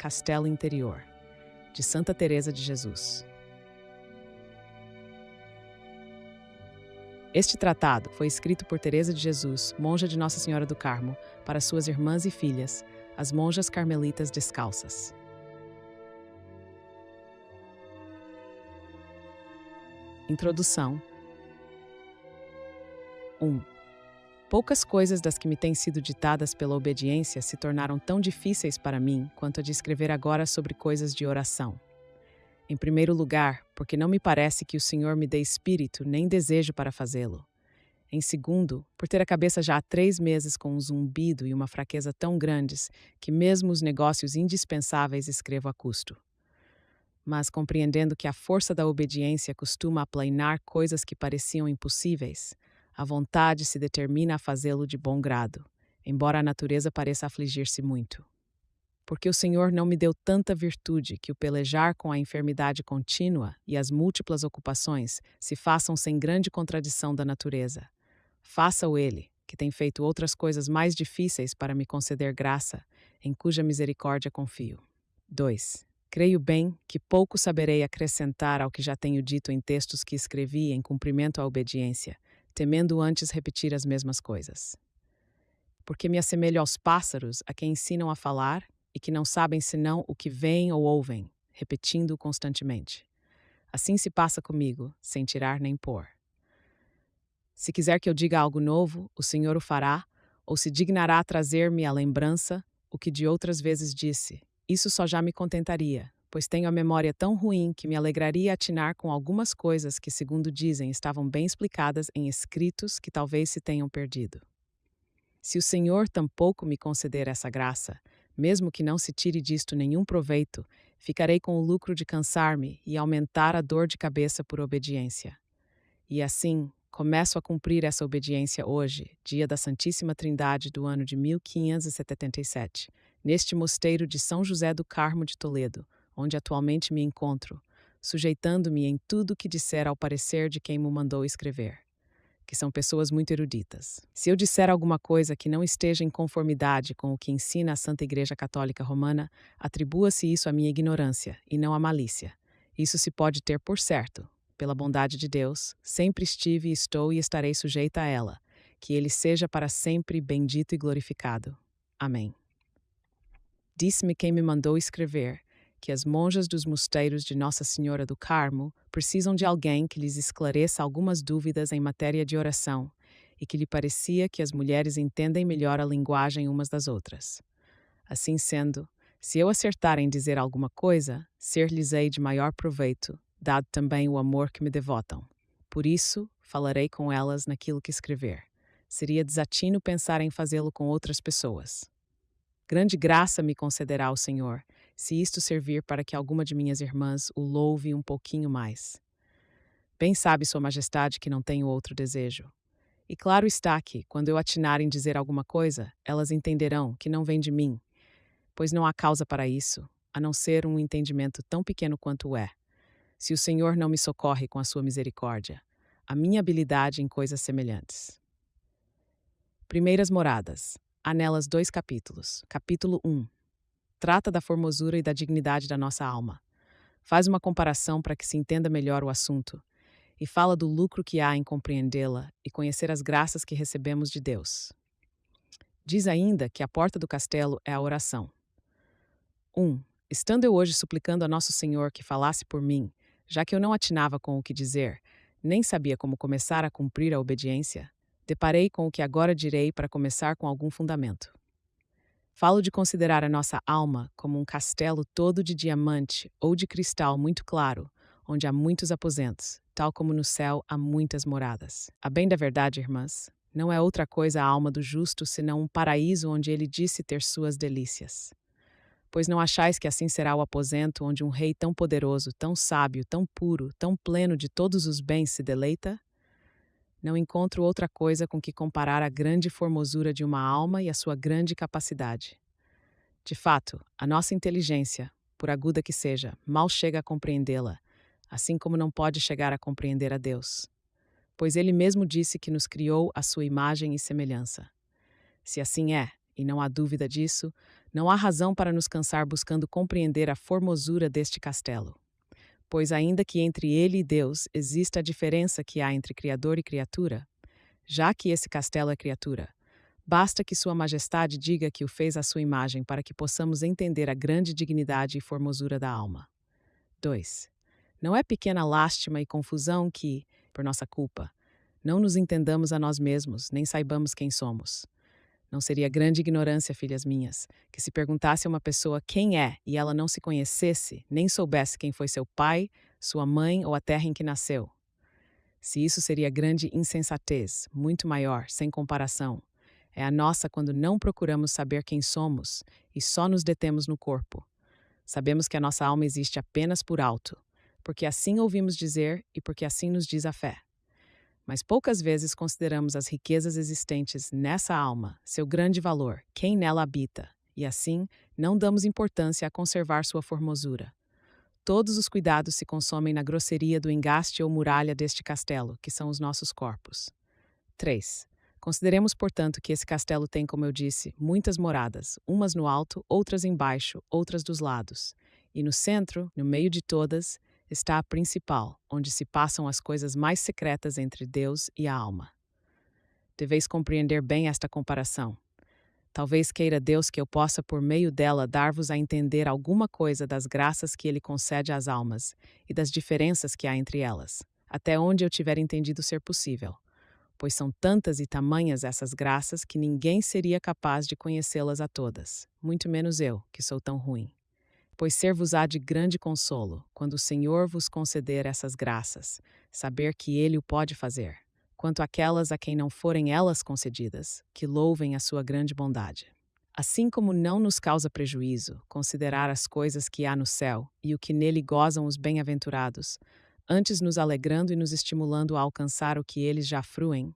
Castelo Interior, de Santa Teresa de Jesus. Este tratado foi escrito por Teresa de Jesus, monja de Nossa Senhora do Carmo, para suas irmãs e filhas, as monjas carmelitas descalças. Introdução. 1. Poucas coisas das que me têm sido ditadas pela obediência se tornaram tão difíceis para mim quanto a de escrever agora sobre coisas de oração. Em primeiro lugar, porque não me parece que o Senhor me dê espírito nem desejo para fazê-lo. Em segundo, por ter a cabeça já há 3 meses com um zumbido e uma fraqueza tão grandes que mesmo os negócios indispensáveis escrevo a custo. Mas compreendendo que a força da obediência costuma aplainar coisas que pareciam impossíveis, a vontade se determina a fazê-lo de bom grado, embora a natureza pareça afligir-se muito. Porque o Senhor não me deu tanta virtude que o pelejar com a enfermidade contínua e as múltiplas ocupações se façam sem grande contradição da natureza. Faça-o Ele, que tem feito outras coisas mais difíceis para me conceder graça, em cuja misericórdia confio. 2. Creio bem que pouco saberei acrescentar ao que já tenho dito em textos que escrevi em cumprimento à obediência, temendo antes repetir as mesmas coisas. Porque me assemelho aos pássaros a quem ensinam a falar e que não sabem senão o que veem ou ouvem, repetindo-o constantemente. Assim se passa comigo, sem tirar nem pôr. Se quiser que eu diga algo novo, o Senhor o fará, ou se dignará trazer-me à lembrança o que de outras vezes disse. Isso só já me contentaria, pois tenho a memória tão ruim que me alegraria atinar com algumas coisas que, segundo dizem, estavam bem explicadas em escritos que talvez se tenham perdido. Se o Senhor tampouco me conceder essa graça, mesmo que não se tire disto nenhum proveito, ficarei com o lucro de cansar-me e aumentar a dor de cabeça por obediência. E assim, começo a cumprir essa obediência hoje, dia da Santíssima Trindade do ano de 1577, neste mosteiro de São José do Carmo de Toledo, onde atualmente me encontro, sujeitando-me em tudo o que disser ao parecer de quem me mandou escrever, que são pessoas muito eruditas. Se eu disser alguma coisa que não esteja em conformidade com o que ensina a Santa Igreja Católica Romana, atribua-se isso à minha ignorância, e não à malícia. Isso se pode ter por certo. Pela bondade de Deus, sempre estive, estou e estarei sujeita a ela. Que Ele seja para sempre bendito e glorificado. Amém. Disse-me quem me mandou escrever que as monjas dos mosteiros de Nossa Senhora do Carmo precisam de alguém que lhes esclareça algumas dúvidas em matéria de oração e que lhe parecia que as mulheres entendem melhor a linguagem umas das outras. Assim sendo, se eu acertar em dizer alguma coisa, ser-lhes-ei de maior proveito, dado também o amor que me devotam. Por isso, falarei com elas naquilo que escrever. Seria desatino pensar em fazê-lo com outras pessoas. Grande graça me concederá o Senhor, se isto servir para que alguma de minhas irmãs o louve um pouquinho mais. Bem sabe Sua Majestade que não tenho outro desejo. E claro está que, quando eu atinar em dizer alguma coisa, elas entenderão que não vem de mim, pois não há causa para isso, a não ser um entendimento tão pequeno quanto é. Se o Senhor não me socorre com a sua misericórdia, a minha habilidade em coisas semelhantes. Primeiras moradas. Há nelas 2 capítulos. Capítulo 1. Trata da formosura e da dignidade da nossa alma. Faz uma comparação para que se entenda melhor o assunto e fala do lucro que há em compreendê-la e conhecer as graças que recebemos de Deus. Diz ainda que a porta do castelo é a oração. 1. Estando eu hoje suplicando a Nosso Senhor que falasse por mim, já que eu não atinava com o que dizer, nem sabia como começar a cumprir a obediência, deparei com o que agora direi para começar com algum fundamento. Falo de considerar a nossa alma como um castelo todo de diamante ou de cristal muito claro, onde há muitos aposentos, tal como no céu há muitas moradas. A bem da verdade, irmãs, não é outra coisa a alma do justo senão um paraíso onde ele disse ter suas delícias. Pois não achais que assim será o aposento onde um rei tão poderoso, tão sábio, tão puro, tão pleno de todos os bens se deleita? Não encontro outra coisa com que comparar a grande formosura de uma alma e a sua grande capacidade. De fato, a nossa inteligência, por aguda que seja, mal chega a compreendê-la, assim como não pode chegar a compreender a Deus. Pois Ele mesmo disse que nos criou à sua imagem e semelhança. Se assim é, E não há dúvida disso, não há razão para nos cansar buscando compreender a formosura deste castelo. Pois, ainda que entre ele e Deus exista a diferença que há entre Criador e criatura, já que esse castelo é criatura, basta que Sua Majestade diga que o fez à sua imagem para que possamos entender a grande dignidade e formosura da alma. 2. Não é pequena lástima e confusão que, por nossa culpa, não nos entendamos a nós mesmos, nem saibamos quem somos. Não seria grande ignorância, filhas minhas, que se perguntasse a uma pessoa quem é e ela não se conhecesse, nem soubesse quem foi seu pai, sua mãe ou a terra em que nasceu. Se isso seria grande insensatez, muito maior, sem comparação, é a nossa quando não procuramos saber quem somos e só nos detemos no corpo. Sabemos que a nossa alma existe apenas por alto, porque assim ouvimos dizer e porque assim nos diz a fé. Mas poucas vezes consideramos as riquezas existentes nessa alma, seu grande valor, quem nela habita, e assim não damos importância a conservar sua formosura. Todos os cuidados se consomem na grosseria do engaste ou muralha deste castelo, que são os nossos corpos. 3. Consideremos, portanto, que esse castelo tem, como eu disse, muitas moradas, umas no alto, outras embaixo, outras dos lados. E no centro, no meio de todas, está a principal, onde se passam as coisas mais secretas entre Deus e a alma. Deveis compreender bem esta comparação. Talvez queira Deus que eu possa, por meio dela, dar-vos a entender alguma coisa das graças que Ele concede às almas e das diferenças que há entre elas, até onde eu tiver entendido ser possível. Pois são tantas e tamanhas essas graças que ninguém seria capaz de conhecê-las a todas, muito menos eu, que sou tão ruim. Pois ser-vos-á de grande consolo, quando o Senhor vos conceder essas graças, saber que Ele o pode fazer, quanto aquelas a quem não forem elas concedidas, que louvem a sua grande bondade. Assim como não nos causa prejuízo considerar as coisas que há no céu e o que nele gozam os bem-aventurados, antes nos alegrando e nos estimulando a alcançar o que eles já fruem,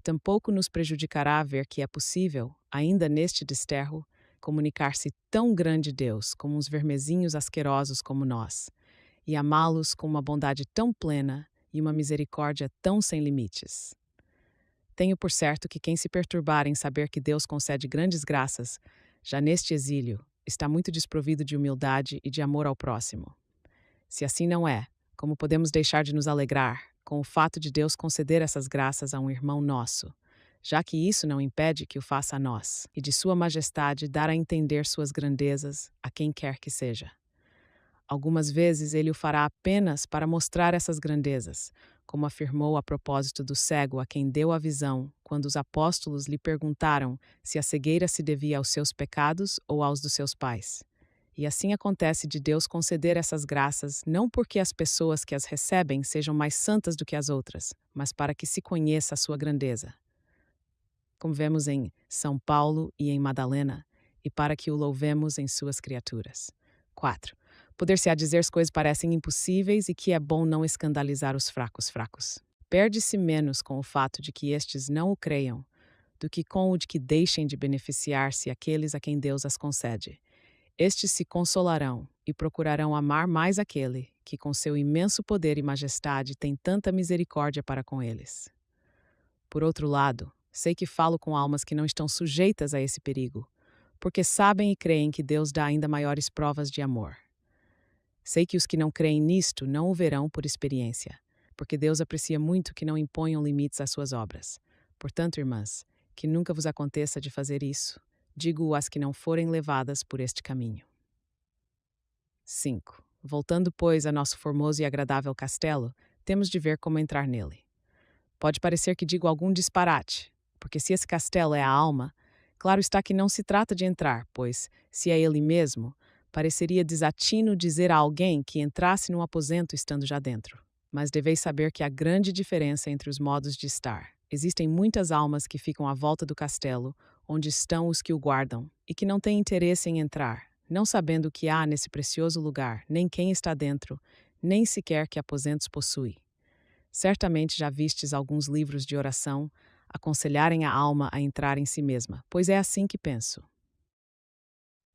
tampouco nos prejudicará ver que é possível, ainda neste desterro, comunicar-se tão grande Deus como uns vermezinhos asquerosos como nós, e amá-los com uma bondade tão plena e uma misericórdia tão sem limites. Tenho por certo que quem se perturbar em saber que Deus concede grandes graças, já neste exílio, está muito desprovido de humildade e de amor ao próximo. Se assim não é, como podemos deixar de nos alegrar com o fato de Deus conceder essas graças a um irmão nosso, já que isso não impede que o faça a nós, e de Sua Majestade dar a entender suas grandezas a quem quer que seja? Algumas vezes Ele o fará apenas para mostrar essas grandezas, como afirmou a propósito do cego a quem deu a visão, quando os apóstolos lhe perguntaram se a cegueira se devia aos seus pecados ou aos dos seus pais. E assim acontece de Deus conceder essas graças não porque as pessoas que as recebem sejam mais santas do que as outras, mas para que se conheça a sua grandeza, como vemos em São Paulo e em Madalena, e para que o louvemos em suas criaturas. 4. Poder-se-á dizer as coisas parecem impossíveis e que é bom não escandalizar os fracos. Perde-se menos com o fato de que estes não o creiam, do que com o de que deixem de beneficiar-se aqueles a quem Deus as concede. Estes se consolarão e procurarão amar mais aquele que, com seu imenso poder e majestade, tem tanta misericórdia para com eles. Por outro lado, sei que falo com almas que não estão sujeitas a esse perigo, porque sabem e creem que Deus dá ainda maiores provas de amor. Sei que os que não creem nisto não o verão por experiência, porque Deus aprecia muito que não imponham limites às suas obras. Portanto, irmãs, que nunca vos aconteça de fazer isso, digo-o às que não forem levadas por este caminho. 5. Voltando, pois, a nosso formoso e agradável castelo, temos de ver como entrar nele. Pode parecer que digo algum disparate, porque se esse castelo é a alma, claro está que não se trata de entrar, pois, se é ele mesmo, pareceria desatino dizer a alguém que entrasse num aposento estando já dentro. Mas deveis saber que há grande diferença entre os modos de estar. Existem muitas almas que ficam à volta do castelo, onde estão os que o guardam, e que não têm interesse em entrar, não sabendo o que há nesse precioso lugar, nem quem está dentro, nem sequer que aposentos possui. Certamente já vistes alguns livros de oração aconselharem a alma a entrar em si mesma, pois é assim que penso.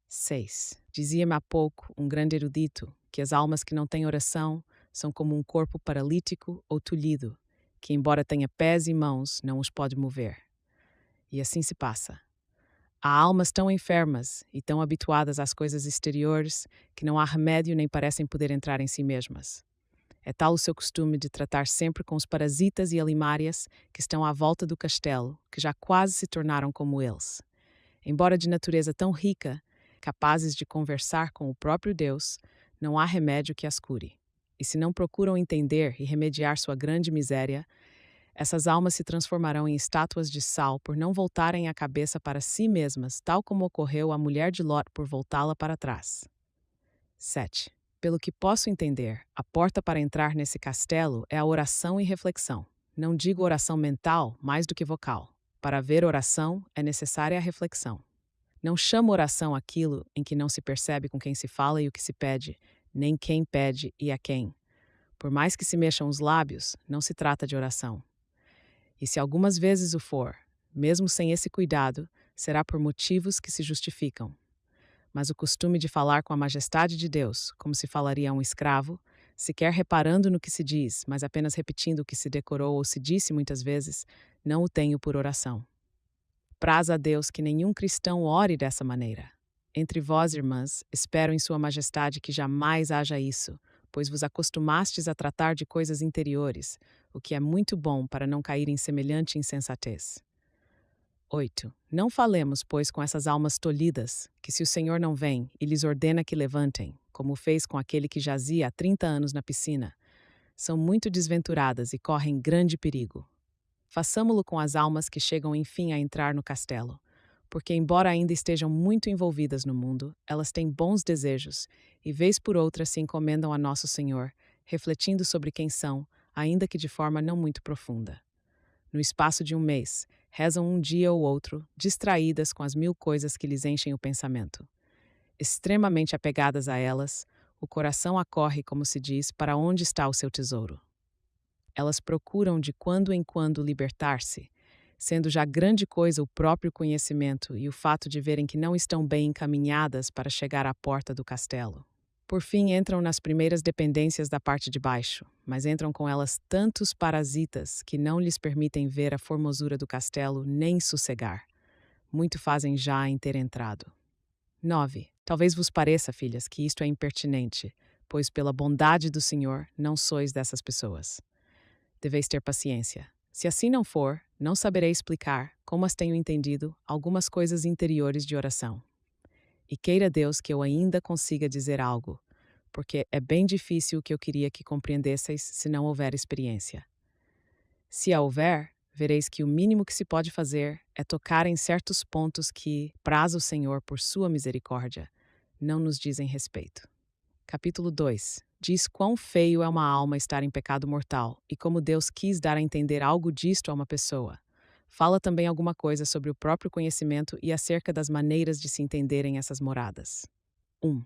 6. Dizia-me há pouco um grande erudito que as almas que não têm oração são como um corpo paralítico ou tolhido, que embora tenha pés e mãos, não os pode mover. E assim se passa. Há almas tão enfermas e tão habituadas às coisas exteriores que não há remédio nem parecem poder entrar em si mesmas. É tal o seu costume de tratar sempre com os parasitas e alimárias que estão à volta do castelo, que já quase se tornaram como eles. Embora de natureza tão rica, capazes de conversar com o próprio Deus, não há remédio que as cure. E se não procuram entender e remediar sua grande miséria, essas almas se transformarão em estátuas de sal por não voltarem a cabeça para si mesmas, tal como ocorreu à mulher de Lot por voltá-la para trás. 7. Pelo que posso entender, a porta para entrar nesse castelo é a oração e reflexão. Não digo oração mental mais do que vocal. Para haver oração, é necessária a reflexão. Não chamo oração aquilo em que não se percebe com quem se fala e o que se pede, nem quem pede e a quem. Por mais que se mexam os lábios, não se trata de oração. E se algumas vezes o for, mesmo sem esse cuidado, será por motivos que se justificam. Mas o costume de falar com a majestade de Deus, como se falaria a um escravo, sequer reparando no que se diz, mas apenas repetindo o que se decorou ou se disse muitas vezes, não o tenho por oração. Praz a Deus que nenhum cristão ore dessa maneira. Entre vós, irmãs, espero em sua majestade que jamais haja isso, pois vos acostumastes a tratar de coisas interiores, o que é muito bom para não cair em semelhante insensatez. 8. Não falemos, pois, com essas almas tolhidas, que se o Senhor não vem e lhes ordena que levantem, como fez com aquele que jazia há 30 anos na piscina, são muito desventuradas e correm grande perigo. Façamo-lo com as almas que chegam enfim a entrar no castelo, porque, embora ainda estejam muito envolvidas no mundo, elas têm bons desejos e, vez por outra, se encomendam a Nosso Senhor, refletindo sobre quem são, ainda que de forma não muito profunda. No espaço de um mês, rezam um dia ou outro, distraídas com as 1000 coisas que lhes enchem o pensamento. Extremamente apegadas a elas, o coração acorre, como se diz, para onde está o seu tesouro. Elas procuram de quando em quando libertar-se, sendo já grande coisa o próprio conhecimento e o fato de verem que não estão bem encaminhadas para chegar à porta do castelo. Por fim, entram nas primeiras dependências da parte de baixo, mas entram com elas tantos parasitas que não lhes permitem ver a formosura do castelo nem sossegar. Muito fazem já em ter entrado. 9. Talvez vos pareça, filhas, que isto é impertinente, pois pela bondade do Senhor não sois dessas pessoas. Deveis ter paciência. Se assim não for, não saberei explicar, como as tenho entendido, algumas coisas interiores de oração. E queira Deus que eu ainda consiga dizer algo, porque é bem difícil o que eu queria que compreendesseis se não houver experiência. Se a houver, vereis que o mínimo que se pode fazer é tocar em certos pontos que, praz o Senhor por sua misericórdia, não nos dizem respeito. Capítulo 2. Diz quão feio é uma alma estar em pecado mortal e como Deus quis dar a entender algo disto a uma pessoa. Fala também alguma coisa sobre o próprio conhecimento e acerca das maneiras de se entenderem essas moradas. 1.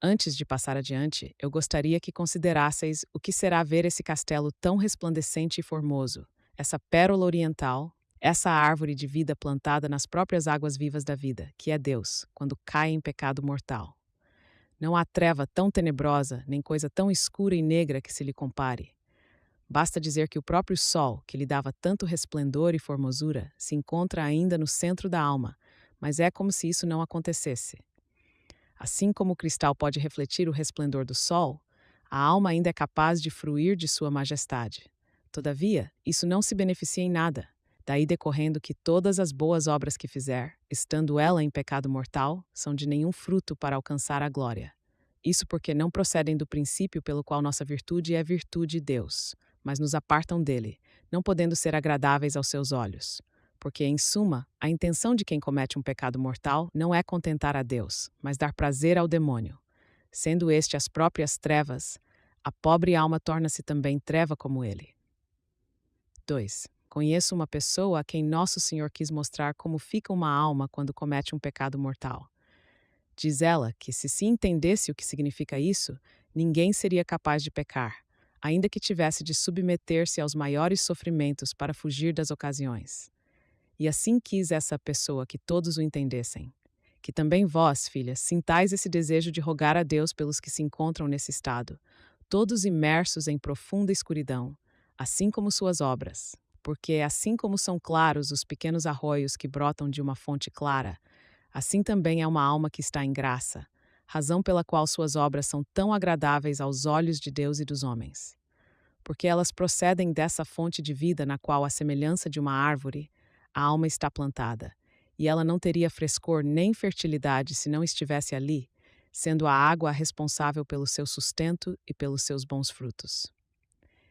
Antes de passar adiante, eu gostaria que considerasseis o que será ver esse castelo tão resplandecente e formoso, essa pérola oriental, essa árvore de vida plantada nas próprias águas vivas da vida, que é Deus, quando cai em pecado mortal. Não há treva tão tenebrosa, nem coisa tão escura e negra que se lhe compare. Basta dizer que o próprio sol, que lhe dava tanto resplendor e formosura, se encontra ainda no centro da alma, mas é como se isso não acontecesse. Assim como o cristal pode refletir o resplendor do sol, a alma ainda é capaz de fruir de sua majestade. Todavia, isso não se beneficia em nada, daí decorrendo que todas as boas obras que fizer, estando ela em pecado mortal, são de nenhum fruto para alcançar a glória. Isso porque não procedem do princípio pelo qual nossa virtude é virtude de Deus, mas nos apartam dele, não podendo ser agradáveis aos seus olhos. Porque, em suma, a intenção de quem comete um pecado mortal não é contentar a Deus, mas dar prazer ao demônio. Sendo este as próprias trevas, a pobre alma torna-se também treva como ele. 2. Conheço uma pessoa a quem Nosso Senhor quis mostrar como fica uma alma quando comete um pecado mortal. Diz ela que, se entendesse o que significa isso, ninguém seria capaz de pecar, ainda que tivesse de submeter-se aos maiores sofrimentos para fugir das ocasiões. E assim quis essa pessoa que todos o entendessem. Que também vós, filhas, sintais esse desejo de rogar a Deus pelos que se encontram nesse estado, todos imersos em profunda escuridão, assim como suas obras. porque assim como são claros os pequenos arroios que brotam de uma fonte clara, assim também é uma alma que está em graça, razão pela qual suas obras são tão agradáveis aos olhos de Deus e dos homens. Porque elas procedem dessa fonte de vida na qual, à semelhança de uma árvore, a alma está plantada, e ela não teria frescor nem fertilidade se não estivesse ali, sendo a água a responsável pelo seu sustento e pelos seus bons frutos.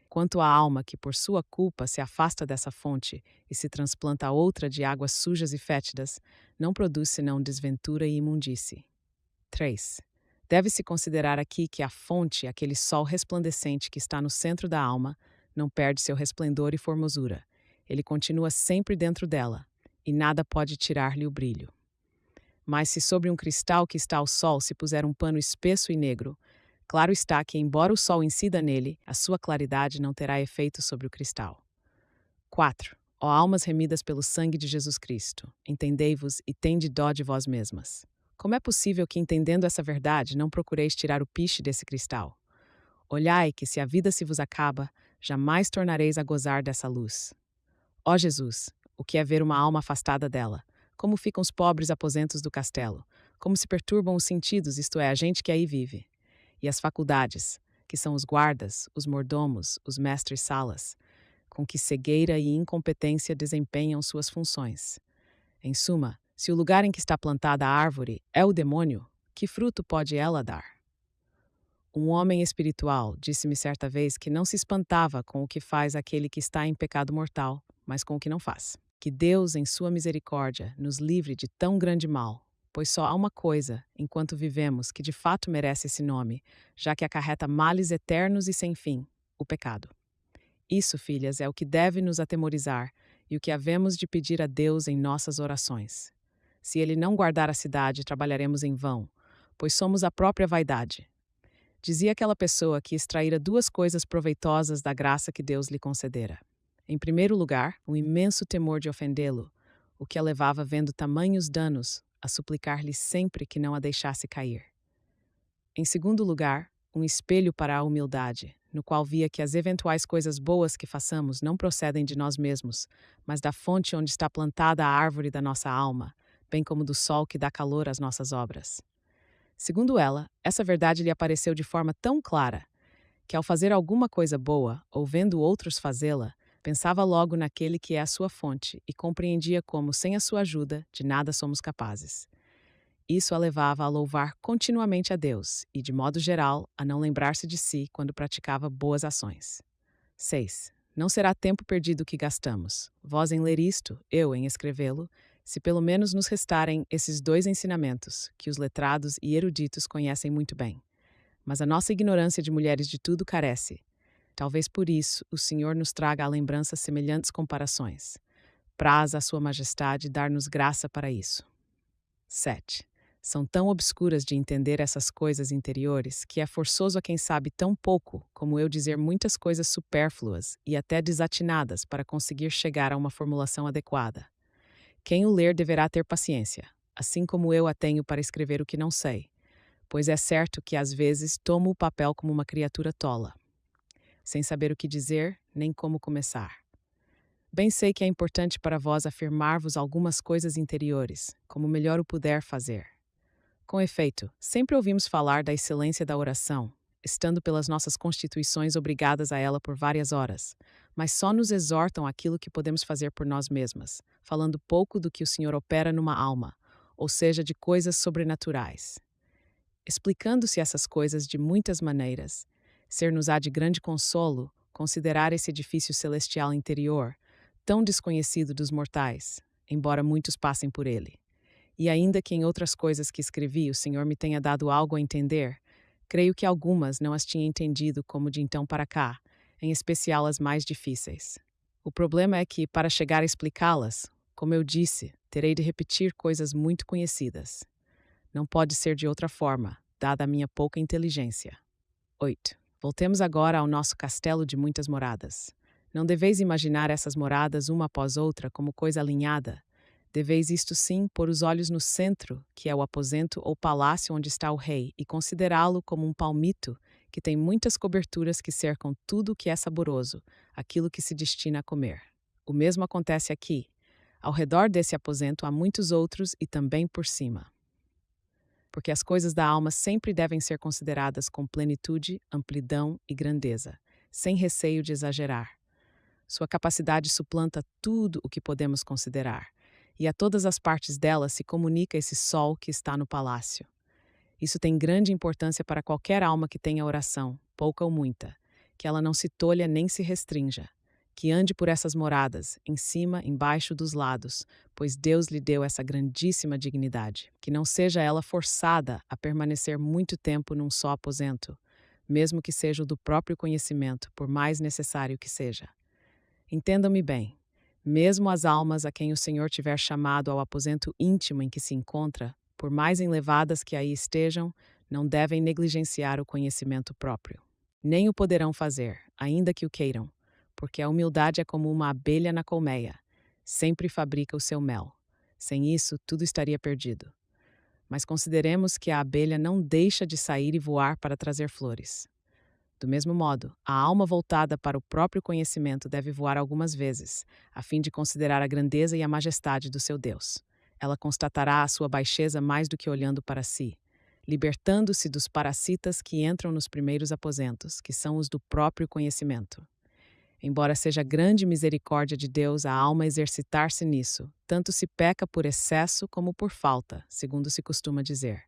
Quanto à alma que, por sua culpa, se afasta dessa fonte e se transplanta a outra de águas sujas e fétidas, não produz senão desventura e imundície. 3. Deve-se considerar aqui que a fonte, aquele sol resplandecente que está no centro da alma, não perde seu resplendor e formosura. Ele continua sempre dentro dela, e nada pode tirar-lhe o brilho. Mas se sobre um cristal que está ao sol se puser um pano espesso e negro, claro está que, embora o sol incida nele, a sua claridade não terá efeito sobre o cristal. 4. Ó almas remidas pelo sangue de Jesus Cristo, entendei-vos e tende dó de vós mesmas. Como é possível que, entendendo essa verdade, não procureis tirar o piche desse cristal? Olhai que, se a vida se vos acaba, jamais tornareis a gozar dessa luz. Ó Jesus, o que é ver uma alma afastada dela? Como ficam os pobres aposentos do castelo? Como se perturbam os sentidos, isto é, a gente que aí vive? E as faculdades, que são os guardas, os mordomos, os mestres-salas, com que cegueira e incompetência desempenham suas funções. Em suma, se o lugar em que está plantada a árvore é o demônio, que fruto pode ela dar? Um homem espiritual disse-me certa vez que não se espantava com o que faz aquele que está em pecado mortal, mas com o que não faz. Que Deus, em sua misericórdia, nos livre de tão grande mal, pois só há uma coisa, enquanto vivemos, que de fato merece esse nome, já que acarreta males eternos e sem fim: o pecado. Isso, filhas, é o que deve nos atemorizar e o que havemos de pedir a Deus em nossas orações. Se ele não guardar a cidade, trabalharemos em vão, pois somos a própria vaidade. Dizia aquela pessoa que extraíra duas coisas proveitosas da graça que Deus lhe concedera. Em primeiro lugar, um imenso temor de ofendê-lo, o que a levava, vendo tamanhos danos, a suplicar-lhe sempre que não a deixasse cair. Em segundo lugar, um espelho para a humildade, no qual via que as eventuais coisas boas que façamos não procedem de nós mesmos, mas da fonte onde está plantada a árvore da nossa alma, bem como do sol que dá calor às nossas obras. Segundo ela, essa verdade lhe apareceu de forma tão clara que, ao fazer alguma coisa boa, ou vendo outros fazê-la, pensava logo naquele que é a sua fonte e compreendia como, sem a sua ajuda, de nada somos capazes. Isso a levava a louvar continuamente a Deus e, de modo geral, a não lembrar-se de si quando praticava boas ações. 6. Não será tempo perdido que gastamos, vós em ler isto, eu em escrevê-lo, se pelo menos nos restarem esses dois ensinamentos, que os letrados e eruditos conhecem muito bem. Mas a nossa ignorância de mulheres de tudo carece. Talvez por isso o Senhor nos traga à lembrança semelhantes comparações. Praz a sua majestade dar-nos graça para isso. 7. São tão obscuras de entender essas coisas interiores que é forçoso a quem sabe tão pouco como eu dizer muitas coisas supérfluas e até desatinadas para conseguir chegar a uma formulação adequada. Quem o ler deverá ter paciência, assim como eu a tenho para escrever o que não sei, pois é certo que às vezes tomo o papel como uma criatura tola, sem saber o que dizer nem como começar. Bem sei que é importante para vós afirmar-vos algumas coisas interiores, como melhor o puder fazer. Com efeito, sempre ouvimos falar da excelência da oração, estando pelas nossas constituições obrigadas a ela por várias horas, mas só nos exortam aquilo que podemos fazer por nós mesmas, falando pouco do que o Senhor opera numa alma, ou seja, de coisas sobrenaturais. Explicando-se essas coisas de muitas maneiras, ser-nos-á de grande consolo considerar esse edifício celestial interior, tão desconhecido dos mortais, embora muitos passem por ele. E ainda que em outras coisas que escrevi o Senhor me tenha dado algo a entender, creio que algumas não as tinha entendido como de então para cá, em especial as mais difíceis. O problema é que, para chegar a explicá-las, como eu disse, terei de repetir coisas muito conhecidas. Não pode ser de outra forma, dada a minha pouca inteligência. 8. Voltemos agora ao nosso castelo de muitas moradas. Não deveis imaginar essas moradas uma após outra como coisa alinhada. Deveis isto sim pôr os olhos no centro, que é o aposento ou palácio onde está o rei, e considerá-lo como um palmito, que tem muitas coberturas que cercam tudo o que é saboroso, aquilo que se destina a comer. O mesmo acontece aqui. Ao redor desse aposento há muitos outros e também por cima. Porque as coisas da alma sempre devem ser consideradas com plenitude, amplidão e grandeza, sem receio de exagerar. Sua capacidade suplanta tudo o que podemos considerar, e a todas as partes dela se comunica esse sol que está no palácio. Isso tem grande importância para qualquer alma que tenha oração, pouca ou muita, que ela não se tolha nem se restrinja, que ande por essas moradas, em cima, embaixo dos lados, pois Deus lhe deu essa grandíssima dignidade, que não seja ela forçada a permanecer muito tempo num só aposento, mesmo que seja o do próprio conhecimento, por mais necessário que seja. Entendam-me bem, mesmo as almas a quem o Senhor tiver chamado ao aposento íntimo em que se encontra, por mais elevadas que aí estejam, não devem negligenciar o conhecimento próprio. Nem o poderão fazer, ainda que o queiram, porque a humildade é como uma abelha na colmeia, sempre fabrica o seu mel. Sem isso, tudo estaria perdido. Mas consideremos que a abelha não deixa de sair e voar para trazer flores. Do mesmo modo, a alma voltada para o próprio conhecimento deve voar algumas vezes, a fim de considerar a grandeza e a majestade do seu Deus. Ela constatará a sua baixeza mais do que olhando para si, libertando-se dos parasitas que entram nos primeiros aposentos, que são os do próprio conhecimento. Embora seja grande misericórdia de Deus a alma exercitar-se nisso, tanto se peca por excesso como por falta, segundo se costuma dizer.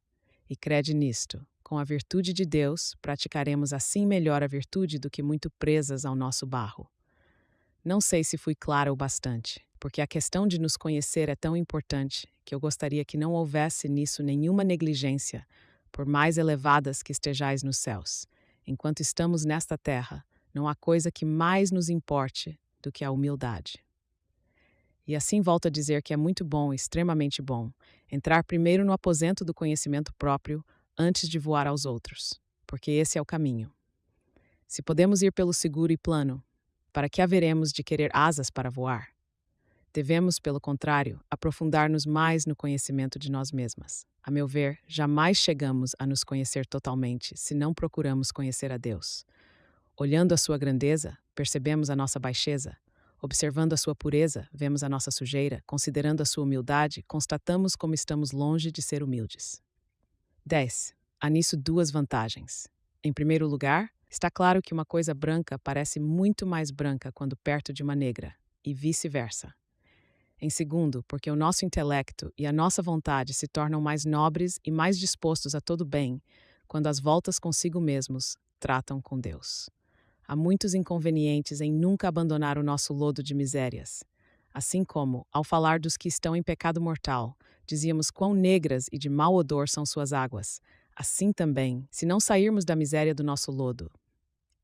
E crede nisto: com a virtude de Deus, praticaremos assim melhor a virtude do que muito presas ao nosso barro. Não sei se fui clara o bastante, porque a questão de nos conhecer é tão importante que eu gostaria que não houvesse nisso nenhuma negligência, por mais elevadas que estejais nos céus. Enquanto estamos nesta terra, não há coisa que mais nos importe do que a humildade. E assim volto a dizer que é muito bom, extremamente bom, entrar primeiro no aposento do conhecimento próprio antes de voar aos outros, porque esse é o caminho. Se podemos ir pelo seguro e plano, para que haveremos de querer asas para voar? Devemos, pelo contrário, aprofundar-nos mais no conhecimento de nós mesmas. A meu ver, jamais chegamos a nos conhecer totalmente se não procuramos conhecer a Deus. Olhando a sua grandeza, percebemos a nossa baixeza. Observando a sua pureza, vemos a nossa sujeira. Considerando a sua humildade, constatamos como estamos longe de ser humildes. 10. Há nisso duas vantagens. Em primeiro lugar, está claro que uma coisa branca parece muito mais branca quando perto de uma negra, e vice-versa. Em segundo, porque o nosso intelecto e a nossa vontade se tornam mais nobres e mais dispostos a todo bem quando as voltas consigo mesmos tratam com Deus. Há muitos inconvenientes em nunca abandonar o nosso lodo de misérias. Assim como, ao falar dos que estão em pecado mortal, dizíamos quão negras e de mau odor são suas águas, assim também, se não sairmos da miséria do nosso lodo.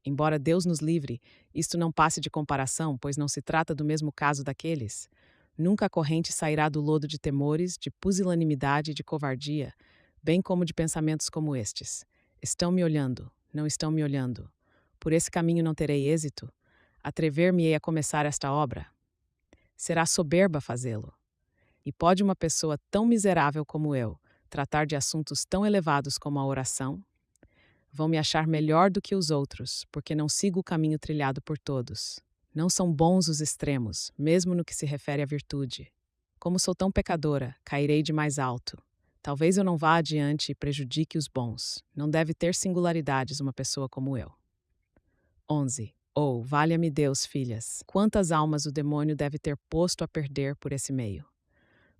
Embora Deus nos livre, isto não passe de comparação, pois não se trata do mesmo caso daqueles. Nunca a corrente sairá do lodo de temores, de pusilanimidade e de covardia, bem como de pensamentos como estes. Estão me olhando, não estão me olhando. Por esse caminho não terei êxito? Atrever-me-ei a começar esta obra? Será soberba fazê-lo. E pode uma pessoa tão miserável como eu tratar de assuntos tão elevados como a oração? Vão me achar melhor do que os outros, porque não sigo o caminho trilhado por todos. Não são bons os extremos, mesmo no que se refere à virtude. Como sou tão pecadora, cairei de mais alto. Talvez eu não vá adiante e prejudique os bons. Não deve ter singularidades uma pessoa como eu. 11. Oh, valha-me Deus, filhas, quantas almas o demônio deve ter posto a perder por esse meio.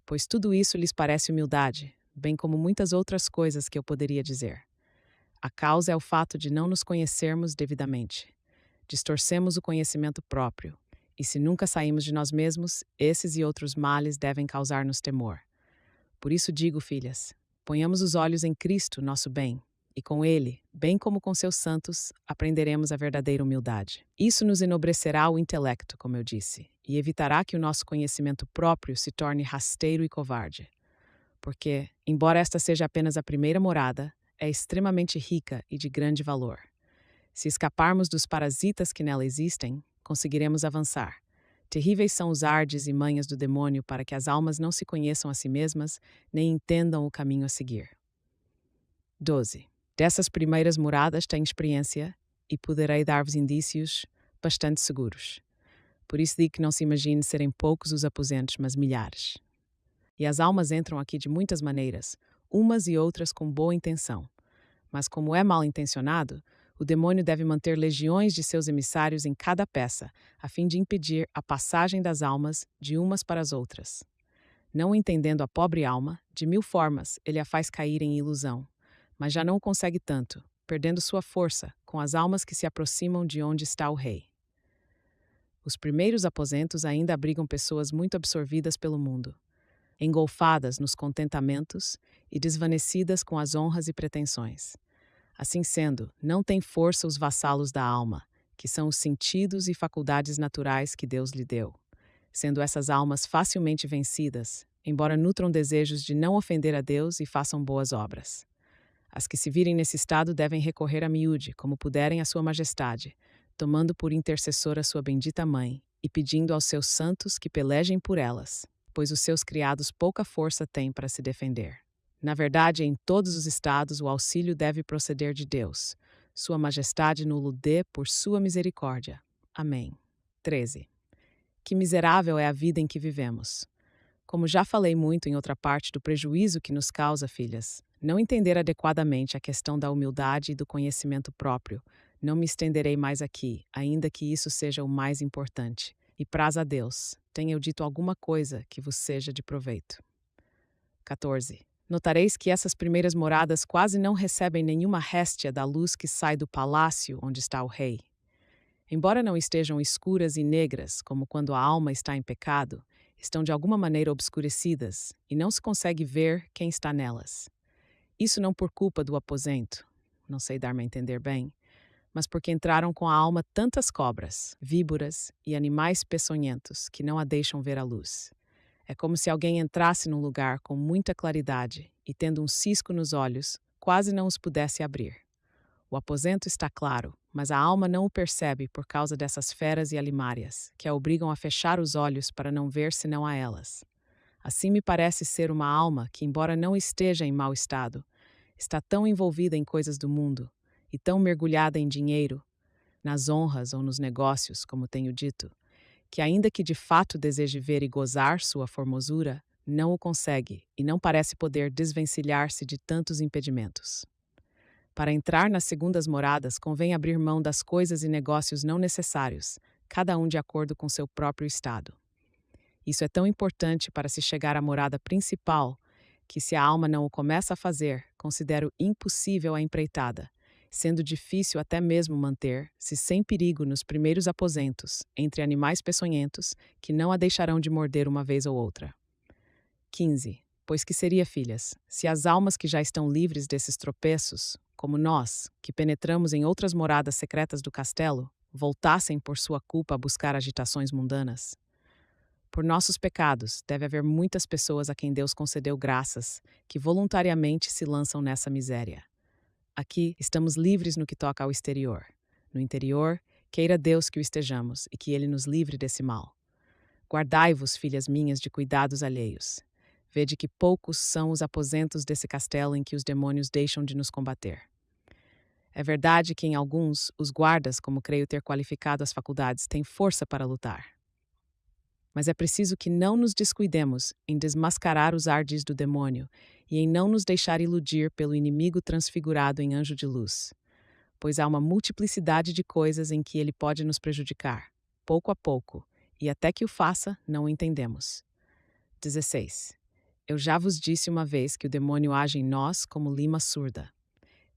Pois tudo isso lhes parece humildade, bem como muitas outras coisas que eu poderia dizer. A causa é o fato de não nos conhecermos devidamente. Distorcemos o conhecimento próprio, e se nunca saímos de nós mesmos, esses e outros males devem causar-nos temor. Por isso digo, filhas, ponhamos os olhos em Cristo, nosso bem, e com Ele, bem como com seus santos, aprenderemos a verdadeira humildade. Isso nos enobrecerá o intelecto, como eu disse, e evitará que o nosso conhecimento próprio se torne rasteiro e covarde. Porque, embora esta seja apenas a primeira morada, é extremamente rica e de grande valor. Se escaparmos dos parasitas que nela existem, conseguiremos avançar. Terríveis são os ardes e manhas do demônio para que as almas não se conheçam a si mesmas, nem entendam o caminho a seguir. 12. Dessas primeiras moradas tenho experiência e poderei dar-vos indícios bastante seguros. Por isso digo que não se imagine serem poucos os aposentos, mas milhares. E as almas entram aqui de muitas maneiras, umas e outras com boa intenção. Mas como é mal intencionado, o demônio deve manter legiões de seus emissários em cada peça, a fim de impedir a passagem das almas de umas para as outras. Não entendendo a pobre alma, de mil formas ele a faz cair em ilusão, mas já não o consegue tanto, perdendo sua força com as almas que se aproximam de onde está o rei. Os primeiros aposentos ainda abrigam pessoas muito absorvidas pelo mundo, engolfadas nos contentamentos e desvanecidas com as honras e pretensões. Assim sendo, não têm força os vassalos da alma, que são os sentidos e faculdades naturais que Deus lhe deu, sendo essas almas facilmente vencidas, embora nutram desejos de não ofender a Deus e façam boas obras. As que se virem nesse estado devem recorrer a miúde, como puderem, a sua majestade, tomando por intercessora sua bendita mãe e pedindo aos seus santos que pelejem por elas, pois os seus criados pouca força têm para se defender. Na verdade, em todos os estados o auxílio deve proceder de Deus. Sua majestade nulo dê por sua misericórdia. Amém. 13. Que miserável é a vida em que vivemos. Como já falei muito em outra parte do prejuízo que nos causa, filhas, não entender adequadamente a questão da humildade e do conhecimento próprio, não me estenderei mais aqui, ainda que isso seja o mais importante. E praz a Deus, tenha eu dito alguma coisa que vos seja de proveito. 14. Notareis que essas primeiras moradas quase não recebem nenhuma réstia da luz que sai do palácio onde está o rei. Embora não estejam escuras e negras, como quando a alma está em pecado, estão de alguma maneira obscurecidas e não se consegue ver quem está nelas. Isso não por culpa do aposento, não sei dar-me a entender bem, mas porque entraram com a alma tantas cobras, víboras e animais peçonhentos que não a deixam ver a luz. É como se alguém entrasse num lugar com muita claridade e, tendo um cisco nos olhos, quase não os pudesse abrir. O aposento está claro, mas a alma não o percebe por causa dessas feras e alimárias, que a obrigam a fechar os olhos para não ver senão a elas. Assim me parece ser uma alma que, embora não esteja em mau estado, está tão envolvida em coisas do mundo e tão mergulhada em dinheiro, nas honras ou nos negócios, como tenho dito, que ainda que de fato deseje ver e gozar sua formosura, não o consegue e não parece poder desvencilhar-se de tantos impedimentos. Para entrar nas segundas moradas, convém abrir mão das coisas e negócios não necessários, cada um de acordo com seu próprio estado. Isso é tão importante para se chegar à morada principal, que se a alma não o começa a fazer, considero impossível a empreitada, sendo difícil até mesmo manter-se sem perigo nos primeiros aposentos, entre animais peçonhentos, que não a deixarão de morder uma vez ou outra. 15. Pois que seria, filhas, se as almas que já estão livres desses tropeços, como nós, que penetramos em outras moradas secretas do castelo, voltassem por sua culpa a buscar agitações mundanas? Por nossos pecados, deve haver muitas pessoas a quem Deus concedeu graças, que voluntariamente se lançam nessa miséria. Aqui estamos livres no que toca ao exterior. No interior, queira Deus que o estejamos e que Ele nos livre desse mal. Guardai-vos, filhas minhas, de cuidados alheios. Vede que poucos são os aposentos desse castelo em que os demônios deixam de nos combater. É verdade que em alguns, os guardas, como creio ter qualificado as faculdades, têm força para lutar. Mas é preciso que não nos descuidemos em desmascarar os ardis do demônio e em não nos deixar iludir pelo inimigo transfigurado em anjo de luz, pois há uma multiplicidade de coisas em que ele pode nos prejudicar, pouco a pouco, e até que o faça, não o entendemos. 16. Eu já vos disse uma vez que o demônio age em nós como lima surda.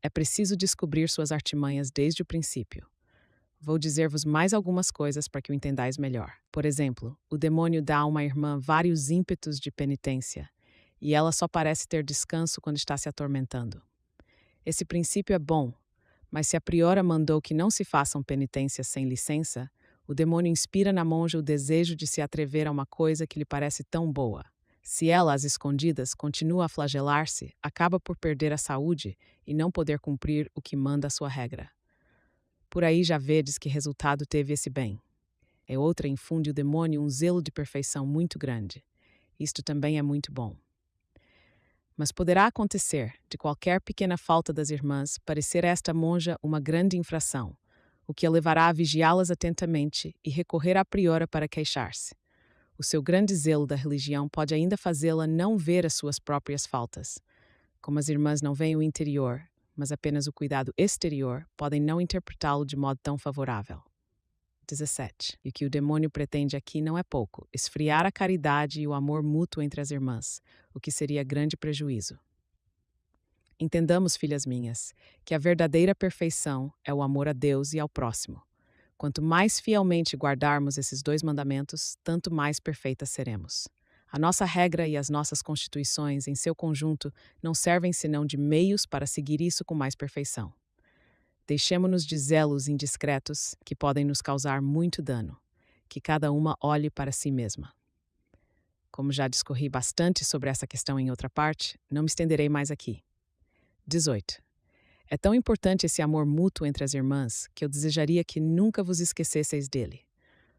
É preciso descobrir suas artimanhas desde o princípio. Vou dizer-vos mais algumas coisas para que o entendais melhor. Por exemplo, o demônio dá a uma irmã vários ímpetos de penitência, e ela só parece ter descanso quando está se atormentando. Esse princípio é bom, mas se a priora mandou que não se façam penitências sem licença, o demônio inspira na monja o desejo de se atrever a uma coisa que lhe parece tão boa. Se ela, às escondidas, continua a flagelar-se, acaba por perder a saúde e não poder cumprir o que manda a sua regra. Por aí já vedes que resultado teve esse bem. É outra infunde o demônio um zelo de perfeição muito grande. Isto também é muito bom. Mas poderá acontecer, de qualquer pequena falta das irmãs, parecer a esta monja uma grande infração, o que a levará a vigiá-las atentamente e recorrer à priora para queixar-se. O seu grande zelo da religião pode ainda fazê-la não ver as suas próprias faltas. Como as irmãs não veem o interior, mas apenas o cuidado exterior, podem não interpretá-lo de modo tão favorável. 17. E o que o demônio pretende aqui não é pouco: esfriar a caridade e o amor mútuo entre as irmãs, o que seria grande prejuízo. Entendamos, filhas minhas, que a verdadeira perfeição é o amor a Deus e ao próximo. Quanto mais fielmente guardarmos esses 2 mandamentos, tanto mais perfeitas seremos. A nossa regra e as nossas constituições, em seu conjunto, não servem senão de meios para seguir isso com mais perfeição. Deixemo-nos de zelos indiscretos que podem nos causar muito dano. Que cada uma olhe para si mesma. Como já discorri bastante sobre essa questão em outra parte, não me estenderei mais aqui. 18. É tão importante esse amor mútuo entre as irmãs que eu desejaria que nunca vos esquecesseis dele.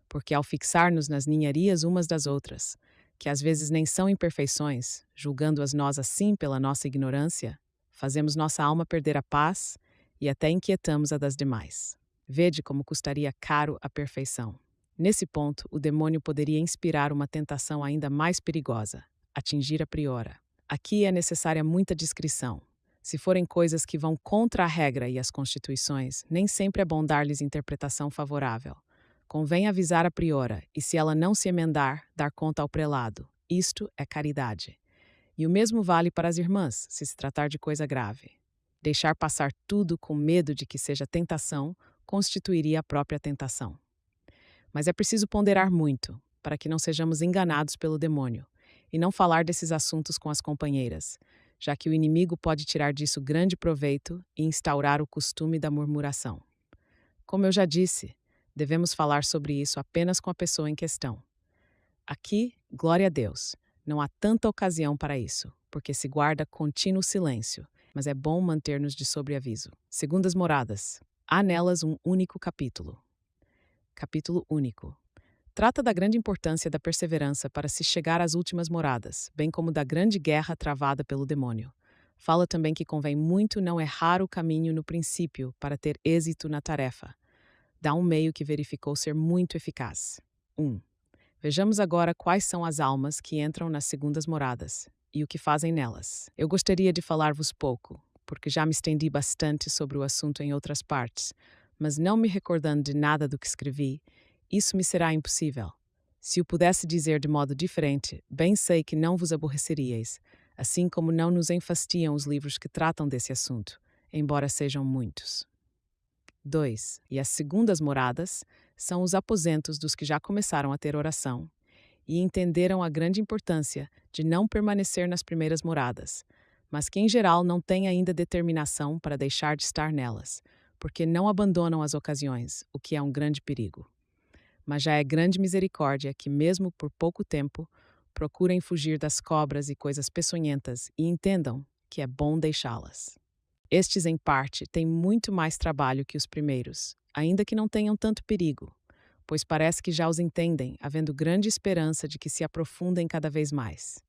Porque ao fixar-nos nas ninharias umas das outras, que às vezes nem são imperfeições, julgando-as nós assim pela nossa ignorância, fazemos nossa alma perder a paz e até inquietamos a das demais. Vede como custaria caro a perfeição. Nesse ponto, o demônio poderia inspirar uma tentação ainda mais perigosa: atingir a priora. Aqui é necessária muita discrição. Se forem coisas que vão contra a regra e as constituições, nem sempre é bom dar-lhes interpretação favorável. Convém avisar a priora, e se ela não se emendar, dar conta ao prelado. Isto é caridade. E o mesmo vale para as irmãs, se tratar de coisa grave. Deixar passar tudo com medo de que seja tentação, constituiria a própria tentação. Mas é preciso ponderar muito, para que não sejamos enganados pelo demônio, e não falar desses assuntos com as companheiras, já que o inimigo pode tirar disso grande proveito e instaurar o costume da murmuração. Como eu já disse, devemos falar sobre isso apenas com a pessoa em questão. Aqui, glória a Deus, não há tanta ocasião para isso, porque se guarda contínuo silêncio, mas é bom manter-nos de sobreaviso. Segundas moradas. Há nelas um único capítulo. Capítulo único. Trata da grande importância da perseverança para se chegar às últimas moradas, bem como da grande guerra travada pelo demônio. Fala também que convém muito não errar o caminho no princípio para ter êxito na tarefa. Dá um meio que verificou ser muito eficaz. 1. Vejamos agora quais são as almas que entram nas segundas moradas e o que fazem nelas. Eu gostaria de falar-vos pouco, porque já me estendi bastante sobre o assunto em outras partes, mas não me recordando de nada do que escrevi, isso me será impossível. Se o pudesse dizer de modo diferente, bem sei que não vos aborreceríeis, assim como não nos enfastiam os livros que tratam desse assunto, embora sejam muitos. 2. E as segundas moradas são os aposentos dos que já começaram a ter oração e entenderam a grande importância de não permanecer nas primeiras moradas, mas que em geral não têm ainda determinação para deixar de estar nelas, porque não abandonam as ocasiões, o que é um grande perigo. Mas já é grande misericórdia que, mesmo por pouco tempo, procurem fugir das cobras e coisas peçonhentas e entendam que é bom deixá-las. Estes, em parte, têm muito mais trabalho que os primeiros, ainda que não tenham tanto perigo, pois parece que já os entendem, havendo grande esperança de que se aprofundem cada vez mais.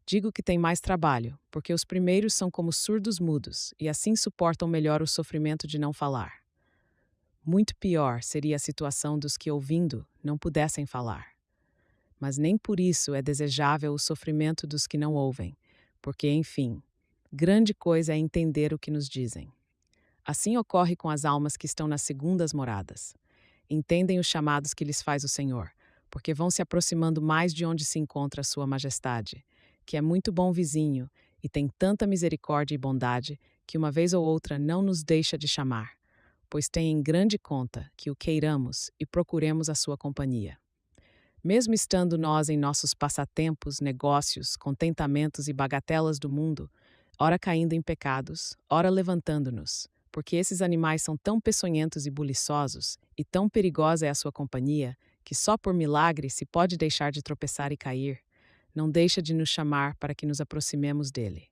Digo que têm mais trabalho, porque os primeiros são como surdos mudos e assim suportam melhor o sofrimento de não falar. Muito pior seria a situação dos que, ouvindo, não pudessem falar. Mas nem por isso é desejável o sofrimento dos que não ouvem, porque, enfim, grande coisa é entender o que nos dizem. Assim ocorre com as almas que estão nas segundas moradas. Entendem os chamados que lhes faz o Senhor, porque vão se aproximando mais de onde se encontra a sua majestade, que é muito bom vizinho e tem tanta misericórdia e bondade que uma vez ou outra não nos deixa de chamar, pois tem em grande conta que o queiramos e procuremos a sua companhia. Mesmo estando nós em nossos passatempos, negócios, contentamentos e bagatelas do mundo, ora caindo em pecados, ora levantando-nos, porque esses animais são tão peçonhentos e buliçosos, e tão perigosa é a sua companhia, que só por milagre se pode deixar de tropeçar e cair, não deixa de nos chamar para que nos aproximemos dele.